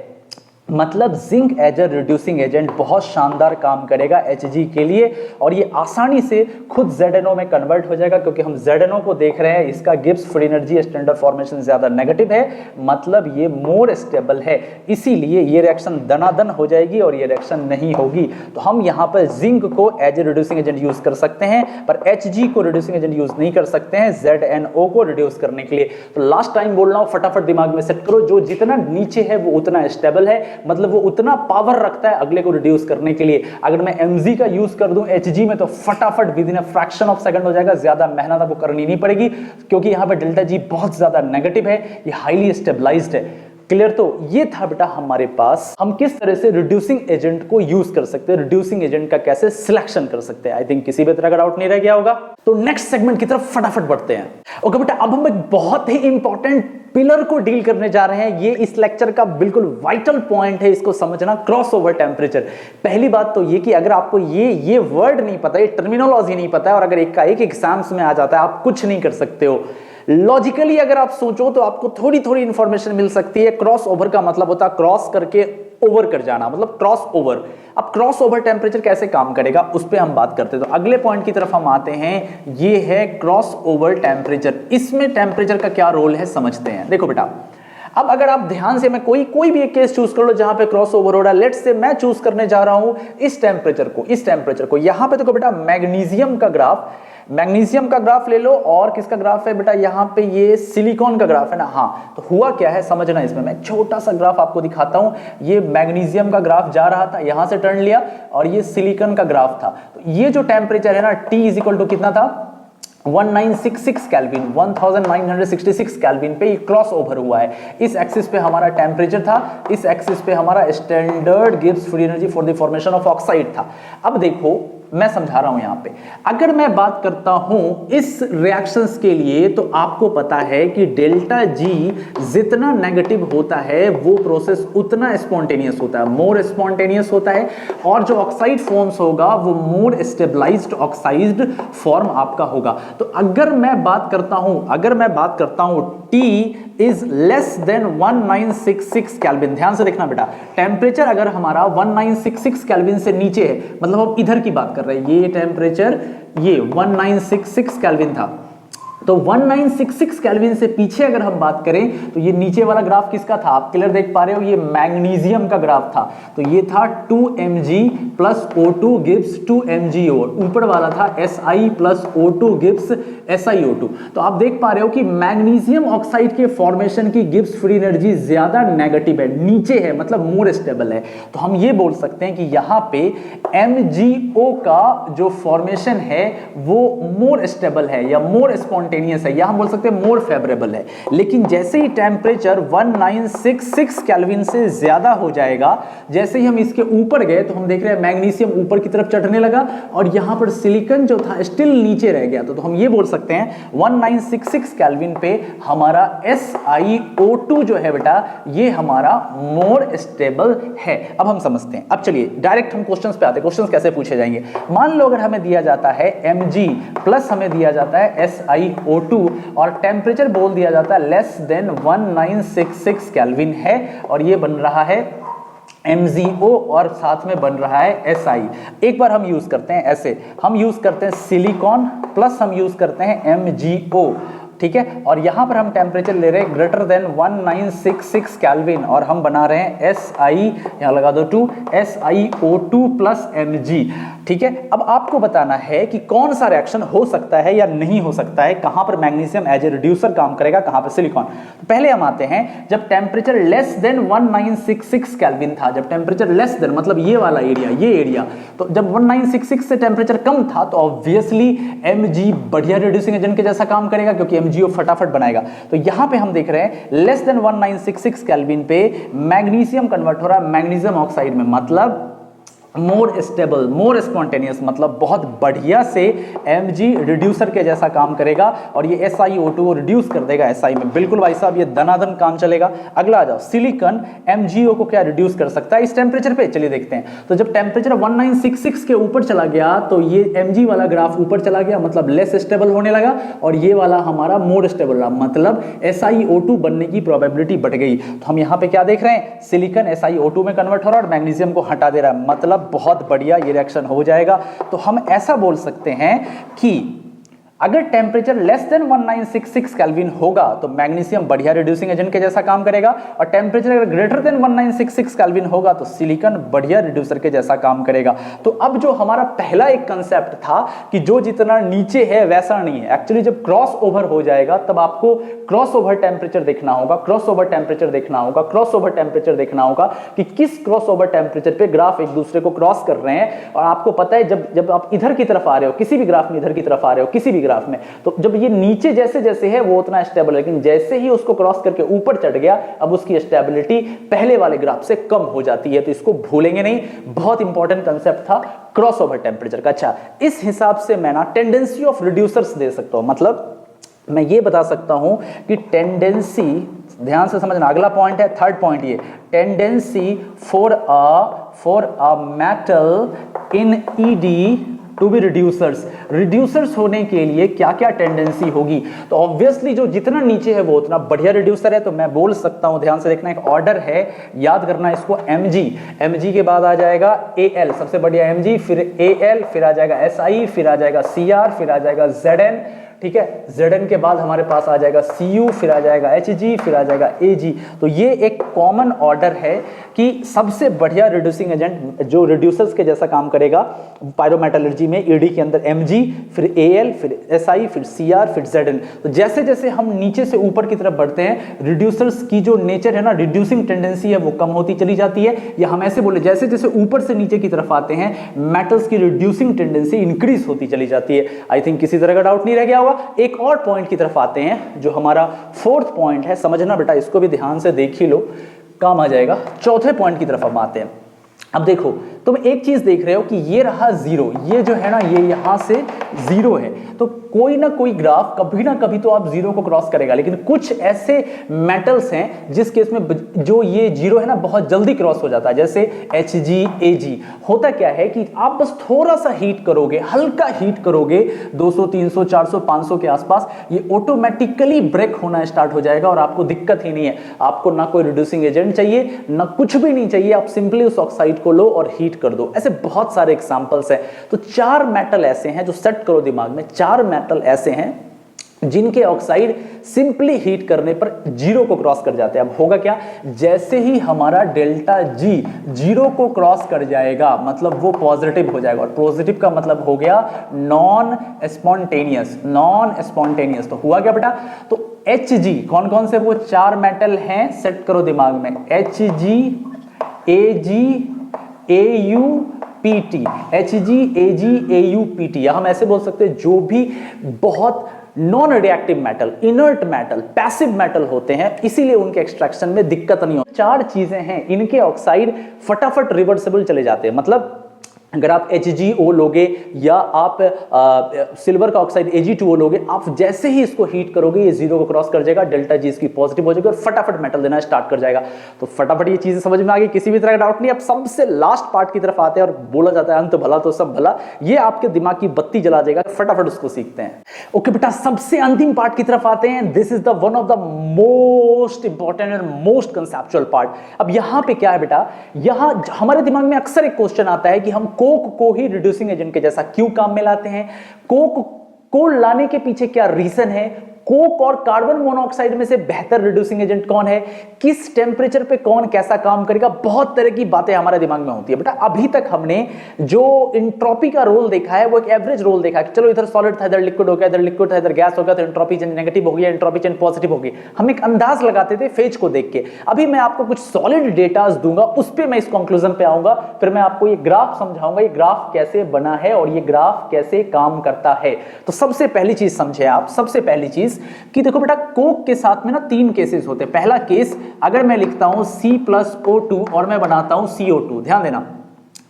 मतलब zinc as a reducing agent बहुत शानदार काम करेगा Hg के लिए और ये आसानी से खुद ZnO में कन्वर्ट हो जाएगा, क्योंकि हम ZnO को देख रहे हैं, इसका Gibbs free energy standard formation ज्यादा नेगेटिव है, मतलब ये मोर स्टेबल है, इसीलिए ये रिएक्शन दनादन हो जाएगी और ये रिएक्शन नहीं होगी। तो हम यहाँ पर जिंक को as a reducing agent use कर सकते हैं, पर Hg को रिड्यूसिंग एजेंट यूज नहीं कर सकते हैं ZnO को रिड्यूस करने के लिए। तो लास्ट टाइम बोल रहा हूं, फटाफट दिमाग में सेट करो, जो जितना नीचे है वो उतना स्टेबल है, मतलब वो उतना पावर रखता है अगले को रिड्यूस करने के लिए। अगर मैं Mg का यूज कर दूं Hg में, तो फटाफट with in a fraction of second हो जाएगा, ज्यादा मेहनत आपको करनी नहीं पड़ेगी, क्योंकि यहां पे डेल्टा जी बहुत ज्यादा नेगेटिव है, ये हाईली स्टेबलाइज्ड है। क्लियर? तो ये था बेटा हमारे पास, हम किस तरह से रिड्यूसिंग एजेंट को यूज कर सकते हैं, रिड्यूसिंग एजेंट का कैसे सिलेक्शन कर सकते हैं। आई थिंक किसी भी तरह का डाउट नहीं रह गया होगा। तो नेक्स्ट सेगमेंट की तरफ फटाफट बढ़ते हैं। ओके बेटा, अब हम एक बहुत ही इंपॉर्टेंट पिलर को डील करने जा रहे हैं, ये इस लेक्चर का बिल्कुल वाइटल पॉइंट है, इसको समझना, क्रॉस ओवर टेम्परेचर। पहली बात तो ये कि अगर आपको ये वर्ड नहीं पता, ये टर्मिनोलॉजी नहीं पता है, और अगर एक का एक एग्जाम्स में आ जाता है, आप कुछ नहीं कर सकते हो। लॉजिकली अगर आप सोचो तो आपको थोड़ी थोड़ी इंफॉर्मेशन मिल सकती है। क्रॉस ओवर का मतलब होता है क्रॉस करके ओवर कर जाना, मतलब क्रॉस ओवर। अब क्रॉस ओवर टेम्परेचर कैसे काम करेगा उस पे हम बात करते हैं। तो अगले पॉइंट की तरफ हम आते हैं, ये है क्रॉस ओवर टेम्परेचर। इसमें टेम्परेचर का क्या रोल है समझते हैं। देखो बेटा, अब अगर आप ध्यान से, मैं कोई भी एक केस चूज कर लो जहां पे क्रॉस ओवर हो रहा है। लेट्स से मैं चूज करने जा रहा हूं इस टेम्परेचर को। यहां पे देखो बेटा, मैग्नीशियम का ग्राफ ले लो, और किसका ग्राफ है बेटा, यहां पे ये सिलिकॉन का ग्राफ है ना। हाँ, तो हुआ क्या है समझना, इसमें मैं छोटा सा ग्राफ आपको दिखाता हूं। ये मैग्नीशियम का ग्राफ जा रहा था, यहां से टर्न लिया, और ये सिलिकॉन का ग्राफ था। तो ये जो टेम्परेचर है ना, T इक्वल टू कितना था, 1966 केल्विन, 1966 केल्विन पे ये क्रॉस ओवर हुआ है। इस एक्सिस पे हमारा टेम्परेचर था, इस एक्सिस पे हमारा standard Gibbs free energy for the formation of oxide था। अब देखो मैं समझा रहा हूं यहां पे। अगर मैं बात करता हूं इस रिएक्शंस के लिए, तो आपको पता है कि डेल्टा जी जितना नेगेटिव होता है वो प्रोसेस उतना स्पॉन्टेनियस होता है, मोर स्पॉन्टेनियस होता है, और जो ऑक्साइड फॉर्म्स होगा वो मोर स्टेबलाइज्ड ऑक्साइज्ड फॉर्म आपका होगा। तो अगर मैं बात करता हूं T is less than 1966 kelvin, ध्यान से देखना बेटा, टेम्परेचर अगर हमारा 1966 केल्विन से नीचे है, मतलब हम इधर की बात कर रहे हैं, ये टेम्परेचर ये 1966 केल्विन था, तो 1966 केल्विन से पीछे अगर हम बात करें तो ये नीचे वाला ग्राफ किसका था, आप क्लियर देख पा रहे हो, ये मैग्नीशियम का ग्राफ था, तो ये था 2Mg plus O2 Gibbs 2MgO, ऊपर वाला था Si plus O2 Gibbs SiO2। तो आप देख पा रहे हो कि मैग्नीशियम ऑक्साइड के फॉर्मेशन की गिब्स फ्री एनर्जी ज्यादा नेगेटिव है, नीचे है, मतलब मोर स्टेबल है। तो हम ये बोल सकते हैं कि यहां पे MgO का जो फॉर्मेशन है वो मोर स्टेबल है या मोर स्पॉन्टेनियस है, या हम बोल सकते हैं मोर फेवरेबल है। लेकिन जैसे ही टेम्परेचर 1966 केल्विन से ज्यादा हो जाएगा, जैसे ही हम इसके ऊपर गए तो हम देख रहे हैं मैग्नीशियम ऊपर की तरफ चढ़ने लगा और यहां पर सिलिकॉन जो था स्टिल नीचे रह गया। तो हम ये बोल सकते हैं 1966 केल्विन पे हमारा SiO2 जो है बेटा ये हमारा मोर स्टेबल है। अब हम समझते हैं, अब चलिए डायरेक्ट हम क्वेश्चंस पे आते हैं। क्वेश्चंस कैसे पूछे जाएंगे, मान लो अगर हमें दिया जाता है Mg प्लस हमें दिया जाता है SiO2 और टेम्परेचर बोल दिया जाता है लेस देन 1966 केल्विन है, और ये बन रहा है MgO और साथ में बन रहा है Si। एक बार हम यूज करते हैं ऐसे, हम यूज करते हैं सिलिकॉन प्लस हम यूज करते हैं MgO, ठीक है, और यहां पर हम टेम्परेचर ले रहे हैं ग्रेटर देन 1966 केल्विन और हम बना रहे हैं Si, यहां लगा दो 2 SiO2 प्लस Mg, ठीक है। अब आपको बताना है कि कौन सा रिएक्शन हो सकता है या नहीं हो सकता है, कहां पर मैग्नीशियम एज ए रिड्यूसर काम करेगा, कहां पर सिलिकॉन। तो पहले हम आते हैं, जब टेम्परेचर लेस देन 1966 केल्विन था, जब टेम्परेचर लेस देन मतलब ये वाला एरिया, ये एरिया, तो जब 1966 से टेम्परेचर कम था तो ऑब्वियसली Mg बढ़िया रिड्यूसिंग एजेंट के जैसा काम करेगा क्योंकि MgO फटाफट बनाएगा। तो यहां पे हम देख रहे हैं लेस देन 1966 केल्विन पे मैग्नीशियम कन्वर्ट हो रहा है मैग्नीशियम ऑक्साइड में, मतलब मोर स्टेबल, मोर स्पॉन्टेनियस, मतलब बहुत बढ़िया से Mg रिड्यूसर के जैसा काम करेगा और ये SiO2 को रिड्यूस कर देगा Si में। बिल्कुल भाई साहब ये दनादन काम चलेगा। अगला आ जाओ, सिलिकॉन MgO को क्या रिड्यूस कर सकता है इस टेम्परेचर पे, चलिए देखते हैं। तो जब टेम्परेचर 1966 के ऊपर चला गया तो ये Mg वाला ग्राफ ऊपर चला गया, मतलब लेस स्टेबल होने लगा, और ये वाला हमारा मोर स्टेबल रहा, मतलब SiO2 बनने की प्रोबेबिलिटी बढ़ गई। तो हम यहाँ पे क्या देख रहे हैं, सिलिकॉन SiO2 में कन्वर्ट हो रहा है और मैग्नीशियम को हटा दे रहा है, मतलब बहुत बढ़िया ये रिएक्शन हो जाएगा। तो हम ऐसा बोल सकते हैं कि अगर टेम्परेचर लेस देन 1966 केल्विन होगा तो मैग्नीशियम बढ़िया रिड्यूसिंग एजेंट के जैसा काम करेगा, और टेम्परेचर अगर ग्रेटर देन 1966 केल्विन होगा तो सिलिकॉन बढ़िया रिड्यूसर के जैसा काम करेगा। तो अब जो हमारा पहला एक कंसेप्ट था कि जो जितना नीचे है वैसा नहीं है, एक्चुअली जब क्रॉस ओवर हो जाएगा तब आपको क्रॉस ओवर टेम्परेचर देखना होगा, क्रॉस ओवर टेम्परेचर देखना होगा, क्रॉस ओवर टेम्परेचर देखना होगा कि किस क्रॉस ओवर टेम्परेचर पे ग्राफ एक दूसरे को क्रॉस कर रहे हैं। और आपको पता है जब आप इधर की तरफ आ रहे हो, किसी भी ग्राफ में इधर की तरफ आ रहे हो, किसी भी ग्राफ में, तो जब ये नीचे जैसे जैसे है वो उतना स्टेबल है, लेकिन जैसे ही उसको क्रॉस करके ऊपर चढ़ गया अब उसकी स्टेबिलिटी पहले वाले ग्राफ से कम हो जाती है। तो इसको भूलेंगे नहीं, बहुत इंपॉर्टेंट कंसेप्ट था क्रॉस ओवर टेम्परेचर का। अच्छा, इस हिसाब से मैं ना टेंडेंसी ऑफ रिड्यूसर्स दे सकता हूं, मतलब मैं ये बता सकता हूं कि टेंडेंसी, ध्यान से समझना, अगला पॉइंट है थर्ड पॉइंट, ये tendency for a metal indeed to be reducers होने के लिए क्या क्या टेंडेंसी होगी। तो ऑब्वियसली जो जितना नीचे है वो उतना बढ़िया रिड्यूसर है। तो मैं बोल सकता हूं, ध्यान से देखना, एक ऑर्डर है, याद करना इसको, Mg के बाद आ जाएगा Al, सबसे बढ़िया Mg, फिर Al, फिर आ जाएगा Si, फिर आ जाएगा Cr, फिर आ जाएगा Zn, ठीक है। Zn के बाद हमारे पास आ जाएगा Cu, फिर आ जाएगा Hg, फिर आ जाएगा Ag। तो ये एक कॉमन ऑर्डर है कि सबसे बढ़िया रिड्यूसिंग एजेंट जो रिड्यूसर्स के जैसा काम करेगा पायरोमेटलर्जी में ईडी के अंदर Mg, फिर Al, फिर Si, फिर Cr, फिर Zn। तो जैसे जैसे हम नीचे से ऊपर की तरफ बढ़ते हैं रिड्यूसर्स की जो नेचर है ना, रिड्यूसिंग टेंडेंसी है, वो कम होती चली जाती है। या हम ऐसे बोले जैसे जैसे ऊपर से नीचे की तरफ आते हैं मेटल्स की रिड्यूसिंग टेंडेंसी इंक्रीज होती चली जाती है। आई थिंक किसी तरह का डाउट नहीं रह गया होगा। एक और पॉइंट की तरफ आते हैं जो हमारा फोर्थ पॉइंट है, समझना बेटा, इसको भी ध्यान से देख ही लो, काम आ जाएगा। चौथे पॉइंट की तरफ हम आते हैं। अब देखो, तुम एक चीज देख रहे हो कि ये रहा 0, ये जो है ना ये यहां से 0 है, तो कोई ना कोई ग्राफ कभी ना कभी तो आप 0 को क्रॉस करेगा। लेकिन कुछ ऐसे मेटल्स हैं जिस केस में जो ये 0 है ना बहुत जल्दी क्रॉस हो जाता है, जैसे Hg Ag। होता क्या है कि आप बस थोड़ा सा हीट करोगे, हल्का हीट करोगे 200 300 400 500 के आसपास, ये ऑटोमेटिकली ब्रेक होना स्टार्ट हो जाएगा और आपको दिक्कत ही नहीं है। आपको ना कोई रिड्यूसिंग एजेंट चाहिए, ना कुछ भी नहीं चाहिए, आप सिंपली उस ऑक्साइड को लो और हीट कर दो। ऐसे बहुत सारे एग्जांपल्स हैं। तो 4 मेटल ऐसे हैं, जो सेट करो दिमाग में, 4 मेटल ऐसे हैं जिनके ऑक्साइड सिंपली हीट करने पर 0 को क्रॉस कर जाते हैं। अब होगा क्या, जैसे ही हमारा डेल्टा G 0 को क्रॉस कर जाएगा मतलब वो पॉजिटिव हो जाएगा, और पॉजिटिव का मतलब हो गया नॉन स्पॉन्टेनियस। नॉन स्पॉन्टेनियस तो हुआ क्या बेटा, तो Hg कौन कौन से वो 4 मेटल हैं, सेट करो दिमाग में, Hg Ag Au Pt, Hg Ag Au Pt, या हम ऐसे बोल सकते हैं जो भी बहुत non reactive metal, inert metal, passive metal होते हैं, इसीलिए उनके एक्सट्रैक्शन में दिक्कत नहीं होती। 4 चीजें हैं, इनके ऑक्साइड फटाफट रिवर्सिबल चले जाते हैं। मतलब अगर आप HgO लोगे या आप सिल्वर का ऑक्साइड Ag2O लोगे, आप जैसे ही इसको हीट करोगे ये 0 को क्रॉस कर जाएगा, डेल्टा G इसकी पॉजिटिव हो जाएगी और फटाफट मेटल देना स्टार्ट कर जाएगा। तो फटाफट ये चीजें समझ में आ गई, किसी भी तरह का डाउट नहीं। अब सबसे लास्ट पार्ट की तरफ आते हैं और बोला जाता है अंत भला तो सब भला, ये आपके दिमाग की बत्ती जला देगा, फटाफट उसको सीखते हैं। ओके बेटा, सबसे अंतिम पार्ट की तरफ आते हैं। This is the one of the most important and most conceptual part. अब यहां पे क्या है बेटा, यहां हमारे दिमाग में अक्सर एक क्वेश्चन आता है कि हम कोक को ही रिड्यूसिंग एजेंट के जैसा क्यों काम में लाते हैं, कोक को लाने के पीछे क्या रीजन है, कोक और कार्बन मोनोऑक्साइड में से बेहतर रिड्यूसिंग एजेंट कौन है, किस टेम्परेचर पे कौन कैसा काम करेगा, बहुत तरह की बातें हमारे दिमाग में होती है। बेटा अभी तक हमने जो एंट्रोपी का रोल देखा है वो एक एवरेज रोल देखा है कि चलो इधर सॉलिड था, इधर लिक्विड हो गया, इधर लिक्विड था, इधर गैस हो गया, तो एंट्रोपी चेंज नेगेटिव हो गया, एंट्रोपी चेंज पॉजिटिव हो गई। हम एक अंदाज लगाते थे फेज को देख के। अभी मैं आपको कुछ सॉलिड डेटास दूंगा, उस पर मैं इस कंक्लूजन पे आऊंगा, फिर मैं आपको ये ग्राफ समझाऊंगा, ये ग्राफ कैसे बना है और ये ग्राफ कैसे काम करता है। तो सबसे पहली चीज समझे आप, सबसे पहली चीज कि देखो बेटा कोक के साथ में ना 3 केसेस होते हैं। पहला केस, अगर मैं लिखता हूं C+O2 और मैं बनाता हूं CO2, ध्यान देना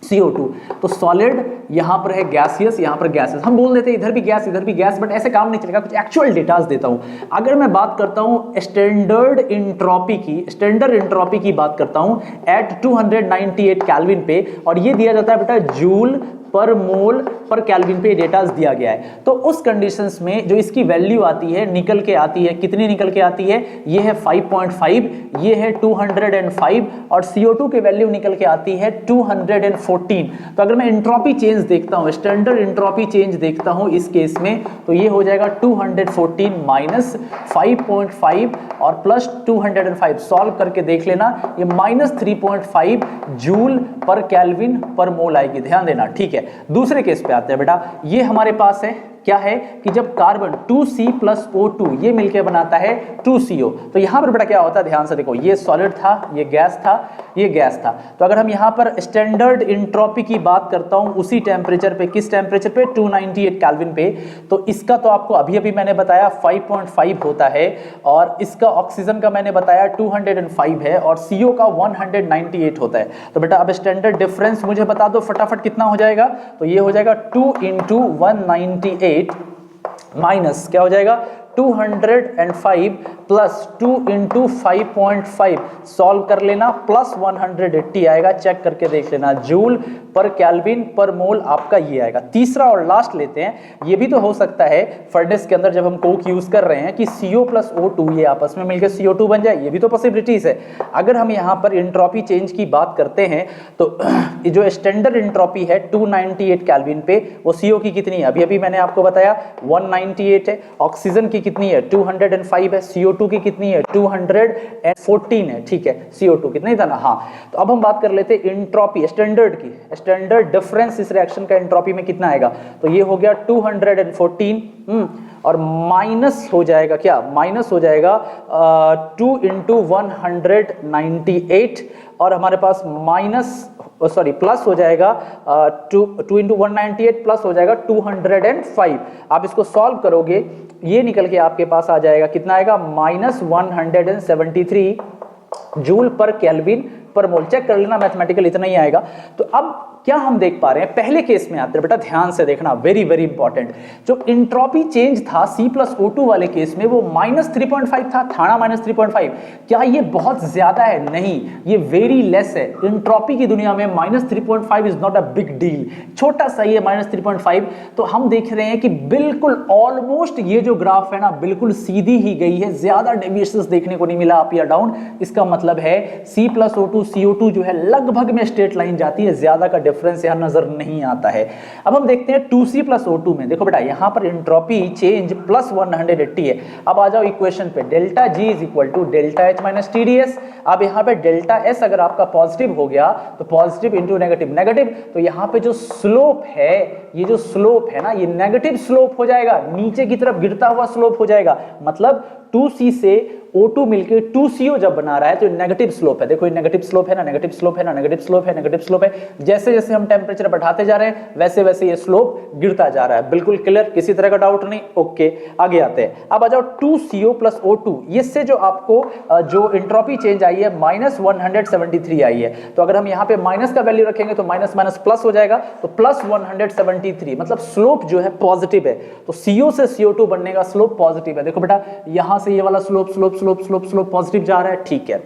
CO2, तो सॉलिड यहां पर है गैसियस, यहां पर गैसेस, हम बोल देते हैं इधर भी गैस इधर भी गैस, बट ऐसे काम नहीं चलेगा। कुछ एक्चुअल डेटास देता हूं। अगर मैं बात करता हूं स्टैंडर्ड एंट्रोपी की, स्टैंडर्ड एंट्रोपी की बात करता हूं एट 298 केल्विन पे, और ये दिया जाता है बेटा जूल पर मोल पर केल्विन पे डेटा दिया गया है। तो उस कंडीशंस में जो इसकी वैल्यू आती है, निकल के आती है, कितनी निकल के आती है, ये है 5.5, ये है 205, और CO2 की वैल्यू निकल के आती है 214। तो अगर मैं एंट्रोपी चेंज देखता हूं, स्टैंडर्ड एंट्रोपी चेंज देखता हूं इस केस में, तो ये हो जाएगा 214 माइनस 5.5 और प्लस 205, सॉल्व करके देख लेना, ये माइनस 3.5 जूल पर केल्विन पर मोल आएगी, ध्यान देना, ठीक है। दूसरे केस पे आते हैं बेटा, ये हमारे पास है क्या है कि जब कार्बन 2C+O2 ये मिलकर बनाता है 2CO, तो यहां पर बेटा क्या होता है, ध्यान से देखो, ये सॉलिड था, ये गैस था, ये गैस था। तो अगर हम यहां पर स्टैंडर्ड एंट्रोपी की बात करता हूं उसी टेम्परेचर पे, किस टेम्परेचर पे, 298 केल्विन पे, तो इसका तो आपको अभी अभी मैंने बताया 5.5 होता है, और इसका ऑक्सीजन का मैंने बताया 205 है, और CO का 198 होता है। तो बेटा अब स्टैंडर्ड डिफरेंस मुझे बता दो फटाफट कितना हो जाएगा, तो ये हो जाएगा 2 × 198 माइनस क्या हो जाएगा 205 प्लस 2 × 5.5, सॉल्व कर लेना, प्लस 180 आएगा, चेक करके देख लेना, जूल पर केल्विन पर मोल आपका ये आएगा। तीसरा और लास्ट लेते हैं, ये भी तो हो सकता है फर्नेस के अंदर जब हम कोक यूज कर रहे हैं कि CO+O2 ये आपस में मिलकर CO2 बन जाए, ये भी तो पॉसिबिलिटीज है। अगर हम यहाँ पर एंट्रोपी चेंज की बात करते हैं तो जो स्टैंडर्ड एंट्रोपी है 298 केल्विन पे, वो CO की कितनी है, अभी अभी मैंने आपको बताया 198 है, ऑक्सीजन की कितनी है 205 है, CO2 की कितनी है 214 है, ठीक है, CO2 कितना ही था ना, हाँ। तो अब हम बात कर लेते हैं एंट्रोपी स्टैंडर्ड की, स्टैंडर्ड डिफरेंस इस रिएक्शन का एंट्रोपी में कितना आएगा, तो ये हो गया 214, और माइनस हो जाएगा क्या, माइनस हो जाएगा 2 × 198, और हमारे पास माइनस सॉरी प्लस हो जाएगा 2 × 198 प्लस हो जाएगा 205। आप इसको सॉल्व करोगे, ये निकल के आपके पास आ जाएगा, कितना आएगा, -173 जूल पर केल्विन पर मोल, चेक कर लेना मैथमेटिकल इतना ही आएगा। तो अब क्या हम देख पा रहे हैं, पहले केस में आते हैं बेटा, ध्यान से देखना, वेरी वेरी इंपॉर्टेंट। जो इंट्रोपी चेंज था C+O2 वाले केस में वो -3.5 था ना, -3.5। क्या ये बहुत ज्यादा है? नहीं, ये वेरी लेस है। इंट्रोपी की दुनिया में -3.5 is not a big deal, छोटा सा ही है -3.5। तो हम देख रहे हैं कि बिल्कुल ऑलमोस्ट ये जो ग्राफ है ना बिल्कुल सीधी ही गई है, ज्यादा डेविएशंस देखने को नहीं मिला अप या डाउन। इसका मतलब है C+O2 CO2 जो है लगभग में स्ट्रेट लाइन जाती है, ज्यादा का डिफरेंस यहां नजर नहीं आता है। अब हम देखते हैं 2C+O2 में, देखो बेटा यहां पर एंट्रोपी चेंज +180 है। अब आ जाओ इक्वेशन पे, delta G is equal to delta H minus TdS। अब यहां पे डेल्टा S अगर आपका पॉजिटिव हो गया तो पॉजिटिव इंटू नेगेटिव नेगेटिव, तो यहां पे जो स्लोप है, ये जो स्लोप है ना, ये नेगेटिव स्लोप हो जाएगा, नीचे की तरफ गिरता हुआ स्लोप हो जाएगा। मतलब 2C से O2 मिलके 2CO जब बना रहा है तो नेगेटिव स्लोप है। देखो ये नेगेटिव स्लोप है ना, नेगेटिव स्लोप है ना, नेगेटिव स्लोप है, नेगेटिव स्लोप है। जैसे जैसे हम टेम्परेचर बढ़ाते जा रहे हैं वैसे वैसे ये स्लोप गिरता जा रहा है। बिल्कुल क्लियर, किसी तरह का डाउट नहीं? ओके, आगे आते हैं। अब आ जाओ 2CO + O2, इससे जो आपको जो एंट्रोपी चेंज आई है -173 आई है। तो अगर हम यहाँ पे माइनस का वैल्यू रखेंगे तो माइनस माइनस प्लस हो जाएगा, तो +173, मतलब स्लोप जो है पॉजिटिव है। तो CO से CO2 बनने का स्लोप पॉजिटिव है। देखो बेटा यहां से ये वाला slope slope slope slope slope positive जा रहा है, ठीक है,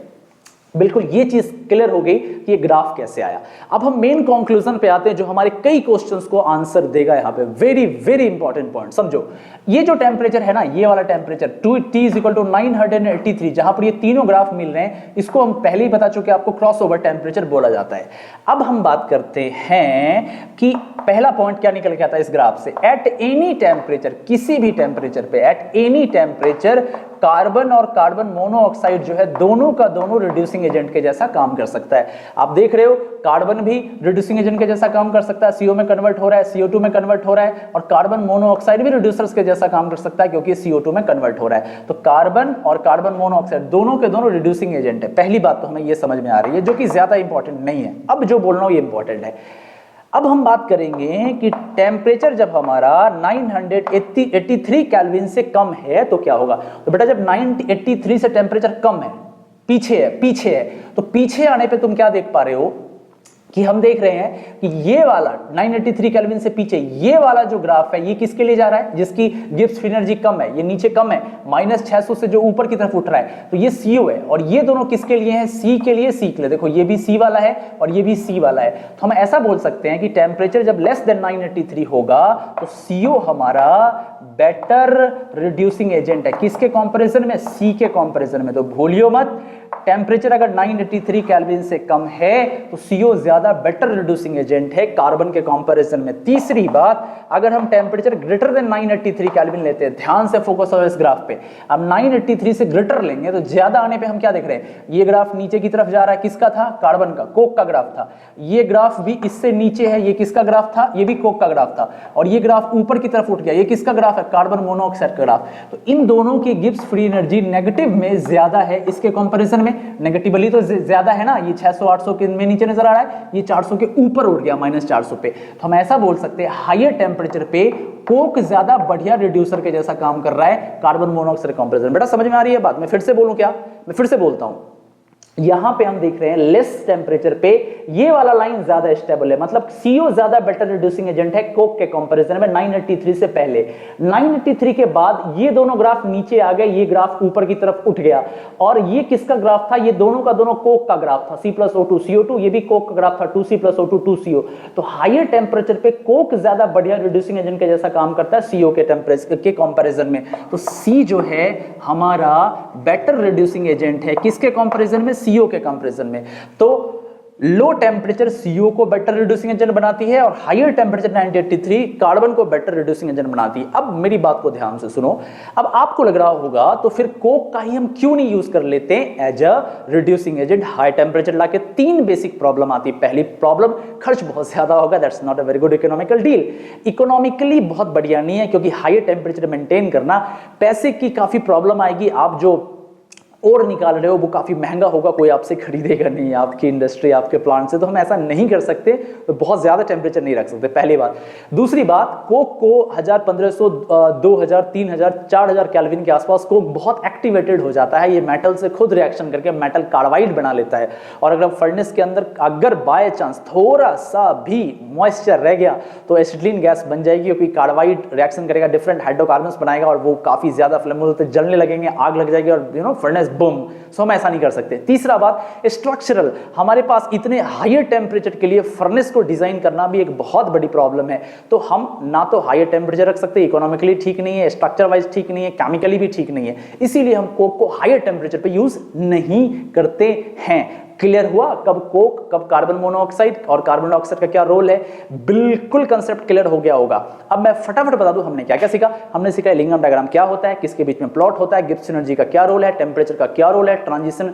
बिल्कुल ये चीज क्लियर हो गई कि ये ग्राफ कैसे आया। अब हम मेन कंक्लूजन पे आते हैं जो हमारे कई क्वेश्चंस को आंसर देगा। यहां पे वेरी वेरी इंपॉर्टेंट पॉइंट समझो, ये जो टेम्परेचर है ना, ये वाला टेम्परेचर T = 983, जहां पर ये तीनों ग्राफ मिल रहे हैं, इसको हम पहले ही बता चुके आपको क्रॉसओवर टेम्परेचर बोला जाता है। अब हम बात करते हैं कि पहला पॉइंट क्या निकल के आता है इस ग्राफ से, एट एनी टेम्परेचर, किसी भी टेम्परेचर पे, एट एनी टेम्परेचर कार्बन और कार्बन मोनोऑक्साइड जो है दोनों का दोनों रिड्यूसिंग एजेंट के जैसा काम कर सकता है। आप देख रहे हो कार्बन भी रिड्यूसिंग एजेंट के जैसा काम कर सकता है, CO में कन्वर्ट हो रहा है, CO2 में कन्वर्ट हो रहा है, और कार्बन मोनोऑक्साइड भी रिड्यूसर्स के जैसा काम कर सकता है क्योंकि CO2 में कन्वर्ट हो रहा है। तो कार्बन और कार्बन मोनोऑक्साइड दोनों के दोनों रिड्यूसिंग एजेंट है। पहली बात तो हमें यह समझ में आ रही है, जो कि ज्यादा इंपॉर्टेंट नहीं है। अब जो बोल रहा हूं ये इंपॉर्टेंट है। अब हम बात करेंगे कि टेम्परेचर जब हमारा 983 केल्विन से कम है तो क्या होगा। तो बेटा जब 983 से टेम्परेचर कम है, पीछे है, तो पीछे आने पे तुम क्या देख पा रहे हो कि हम देख रहे हैं कि ये वाला 983 केल्विन से पीछे ये वाला जो ग्राफ है ये किसके लिए जा रहा है, जिसकी गिब्स फ्री एनर्जी कम है, ये नीचे कम है, -600 से जो ऊपर की तरफ उठ रहा है, तो ये CO है। और ये दोनों किसके लिए हैं, C के लिए, C के लिए। देखो ये भी C वाला है और ये भी C वाला है। तो हम ऐसा बोल सकते हैं कि टेम्परेचर जब लेस देन 983 होगा तो CO हमारा बेटर रिड्यूसिंग एजेंट है। किसके कंपैरिजन में, C के कंपैरिजन में। तो भूलियो मत, टेम्परेचर अगर 983 केल्विन से कम है तो CO ज्यादा बेटर रिड्यूसिंग एजेंट है कार्बन के कंपैरिजन में। तीसरी बात, अगर हम टेम्परेचर ग्रेटर देन 983 केल्विन लेते हैं, ध्यान से फोकस हो इस ग्राफ पे, अब 983 से ग्रेटर लेंगे तो ज्यादा आने पे हम क्या देख रहे हैं, ये ग्राफ नीचे की तरफ जा रहा है, किसका था, कार्बन का, कोक का ग्राफ था। ये ग्राफ भी इससे नीचे है, ये किसका ग्राफ था, ये भी कोक का ग्राफ था। और ये ग्राफ ऊपर की तरफ उठ गया, ये किसका ग्राफ है, कार्बन मोनोऑक्साइड का ग्राफ। तो इन दोनों की गिब्स फ्री एनर्जी नेगेटिव में ज्यादा है, इसके कंपैरिजन में नेगेटिवली तो ज्यादा है ना, ये 600-800 के में नीचे नजर आ रहा है, ये 400 के ऊपर उठ गया, -400 पे। तो हम ऐसा बोल सकते हैं हाईयर टेम्परेचर पे कोक ज्यादा बढ़िया रिड्यूसर के जैसा काम कर रहा है कार्बन मोनोऑक्साइड कंपैरिजन। बेटा समझ में आ रही है बात, मैं फिर से बोलूं क्या, मैं फिर से बोलता हूं। यहां पे हम देख रहे हैं लेस टेम्परेचर पे ये वाला लाइन ज्यादा स्टेबल है, मतलब CO ज्यादा बेटर रिड्यूसिंग एजेंट है कोक के कंपैरिजन में 983 से पहले। 983 के बाद ये दोनों ग्राफ नीचे आ गए, ये ग्राफ ऊपर की तरफ उठ गया। और ये किसका ग्राफ था, ये दोनों का दोनों कोक का ग्राफ था, C+O2 CO2, ये भी कोक का ग्राफ था 2C+O2 2CO। तो हाईयर टेम्परेचर पे कोक ज्यादा बढ़िया रिड्यूसिंग एजेंट के जैसा काम करता है CO के टेम्परेचर के कंपैरिजन में। तो C जो है हमारा बेटर रिड्यूसिंग एजेंट है, किसके कंपैरिजन में, CO के कंपैरिजन में। तो लो टेम्परेचर CO को बेटर रिड्यूसिंग एजेंट बनाती है और हाईयर टेम्परेचर 983 कार्बन को बेटर रिड्यूसिंग एजेंट बनाती है। अब मेरी बात को ध्यान से सुनो, अब आपको लग रहा होगा तो फिर कोक का ही हम क्यों नहीं यूज कर लेते as a reducing agent high temperature लाके। 3 बेसिक प्रॉब्लम आती है। पहली प्रॉब्लम, खर्च बहुत ज्यादा होगा, that's not a very good economical deal. Economically बहुत बढ़िया नहीं है क्योंकि हाईयर टेम्परेचर मेंटेन करना, पैसे की काफी प्रॉब्लम आएगी। आप जो और निकाल रहे हो वो काफ़ी महंगा होगा, कोई आपसे खरीदेगा नहीं, आपकी इंडस्ट्री आपके प्लांट से, तो हम ऐसा नहीं कर सकते, तो बहुत ज़्यादा टेम्परेचर नहीं रख सकते, पहली बात। दूसरी बात, कोक को 1000, 1500, 2000, 3000, 4000 केल्विन के आसपास कोक बहुत एक्टिवेटेड हो जाता है, ये मेटल से खुद रिएक्शन करके मेटल कार्बाइड बना लेता है। और अगर फर्नेस के अंदर अगर बाय चांस थोड़ा सा भी मॉइस्चर रह गया तो एसिटिलीन गैस बन जाएगी, क्योंकि कार्बाइड रिएक्शन करेगा, डिफरेंट हाइड्रोकार्बन्स बनाएगा और वो काफ़ी ज़्यादा फ्लेमेबल होते जलने लगेंगे, आग लग जाएगी और फर्नेस बूम। सो हम ऐसा नहीं कर सकते। तीसरा बात, स्ट्रक्चरल, हमारे पास इतने हायर टेम्परेचर के लिए फर्नेस को डिजाइन करना भी एक बहुत बड़ी प्रॉब्लम है। तो हम ना तो हायर टेम्परेचर रख सकते, इकोनॉमिकली ठीक नहीं है, स्ट्रक्चर वाइज ठीक नहीं है, केमिकली भी ठीक नहीं है, इसीलिए हम कोक को हायर टेम्परेचर पे यूज नहीं करते हैं। क्लियर हुआ? कब कोक, कब कार्बन मोनोऑक्साइड, और कार्बन डाइऑक्साइड का क्या रोल है, बिल्कुल कंसेप्ट क्लियर हो गया होगा। अब मैं फटाफट बता दूं हमने क्या क्या सीखा। हमने सीखा एलिंघम डायग्राम क्या होता है, किसके बीच में प्लॉट होता है, गिब्स एनर्जी का क्या रोल है, टेम्परेचर का क्या रोल है, ट्रांजिशन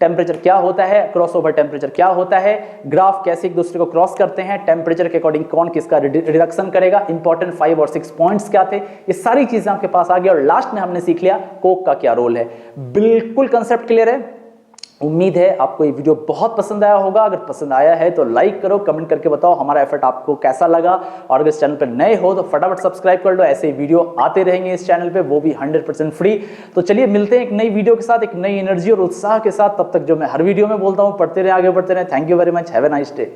टेम्परेचर क्या होता है, क्रॉसओवर टेम्परेचर क्या होता है, ग्राफ कैसे एक दूसरे को क्रॉस करते हैं, टेम्परेचर के अकॉर्डिंग कौन किसका रिडक्शन करेगा, इंपॉर्टेंट 5 और 6 पॉइंट्स क्या थे, ये सारी चीजें आपके पास आ गई। और लास्ट में हमने सीख लिया कोक का क्या रोल है। बिल्कुल कंसेप्ट क्लियर है। उम्मीद है आपको ये वीडियो बहुत पसंद आया होगा। अगर पसंद आया है तो लाइक करो, कमेंट करके बताओ हमारा एफर्ट आपको कैसा लगा। और अगर इस चैनल पर नए हो तो फटाफट सब्सक्राइब कर लो, ऐसे वीडियो आते रहेंगे इस चैनल पे, वो भी 100% फ्री। तो चलिए मिलते हैं एक नई वीडियो के साथ, एक नई एनर्जी और उत्साह के साथ। तब तक जो मैं हर वीडियो में बोलता हूँ, पढ़ते रहे, आगे बढ़ते रहे। Thank you very much, have a nice day.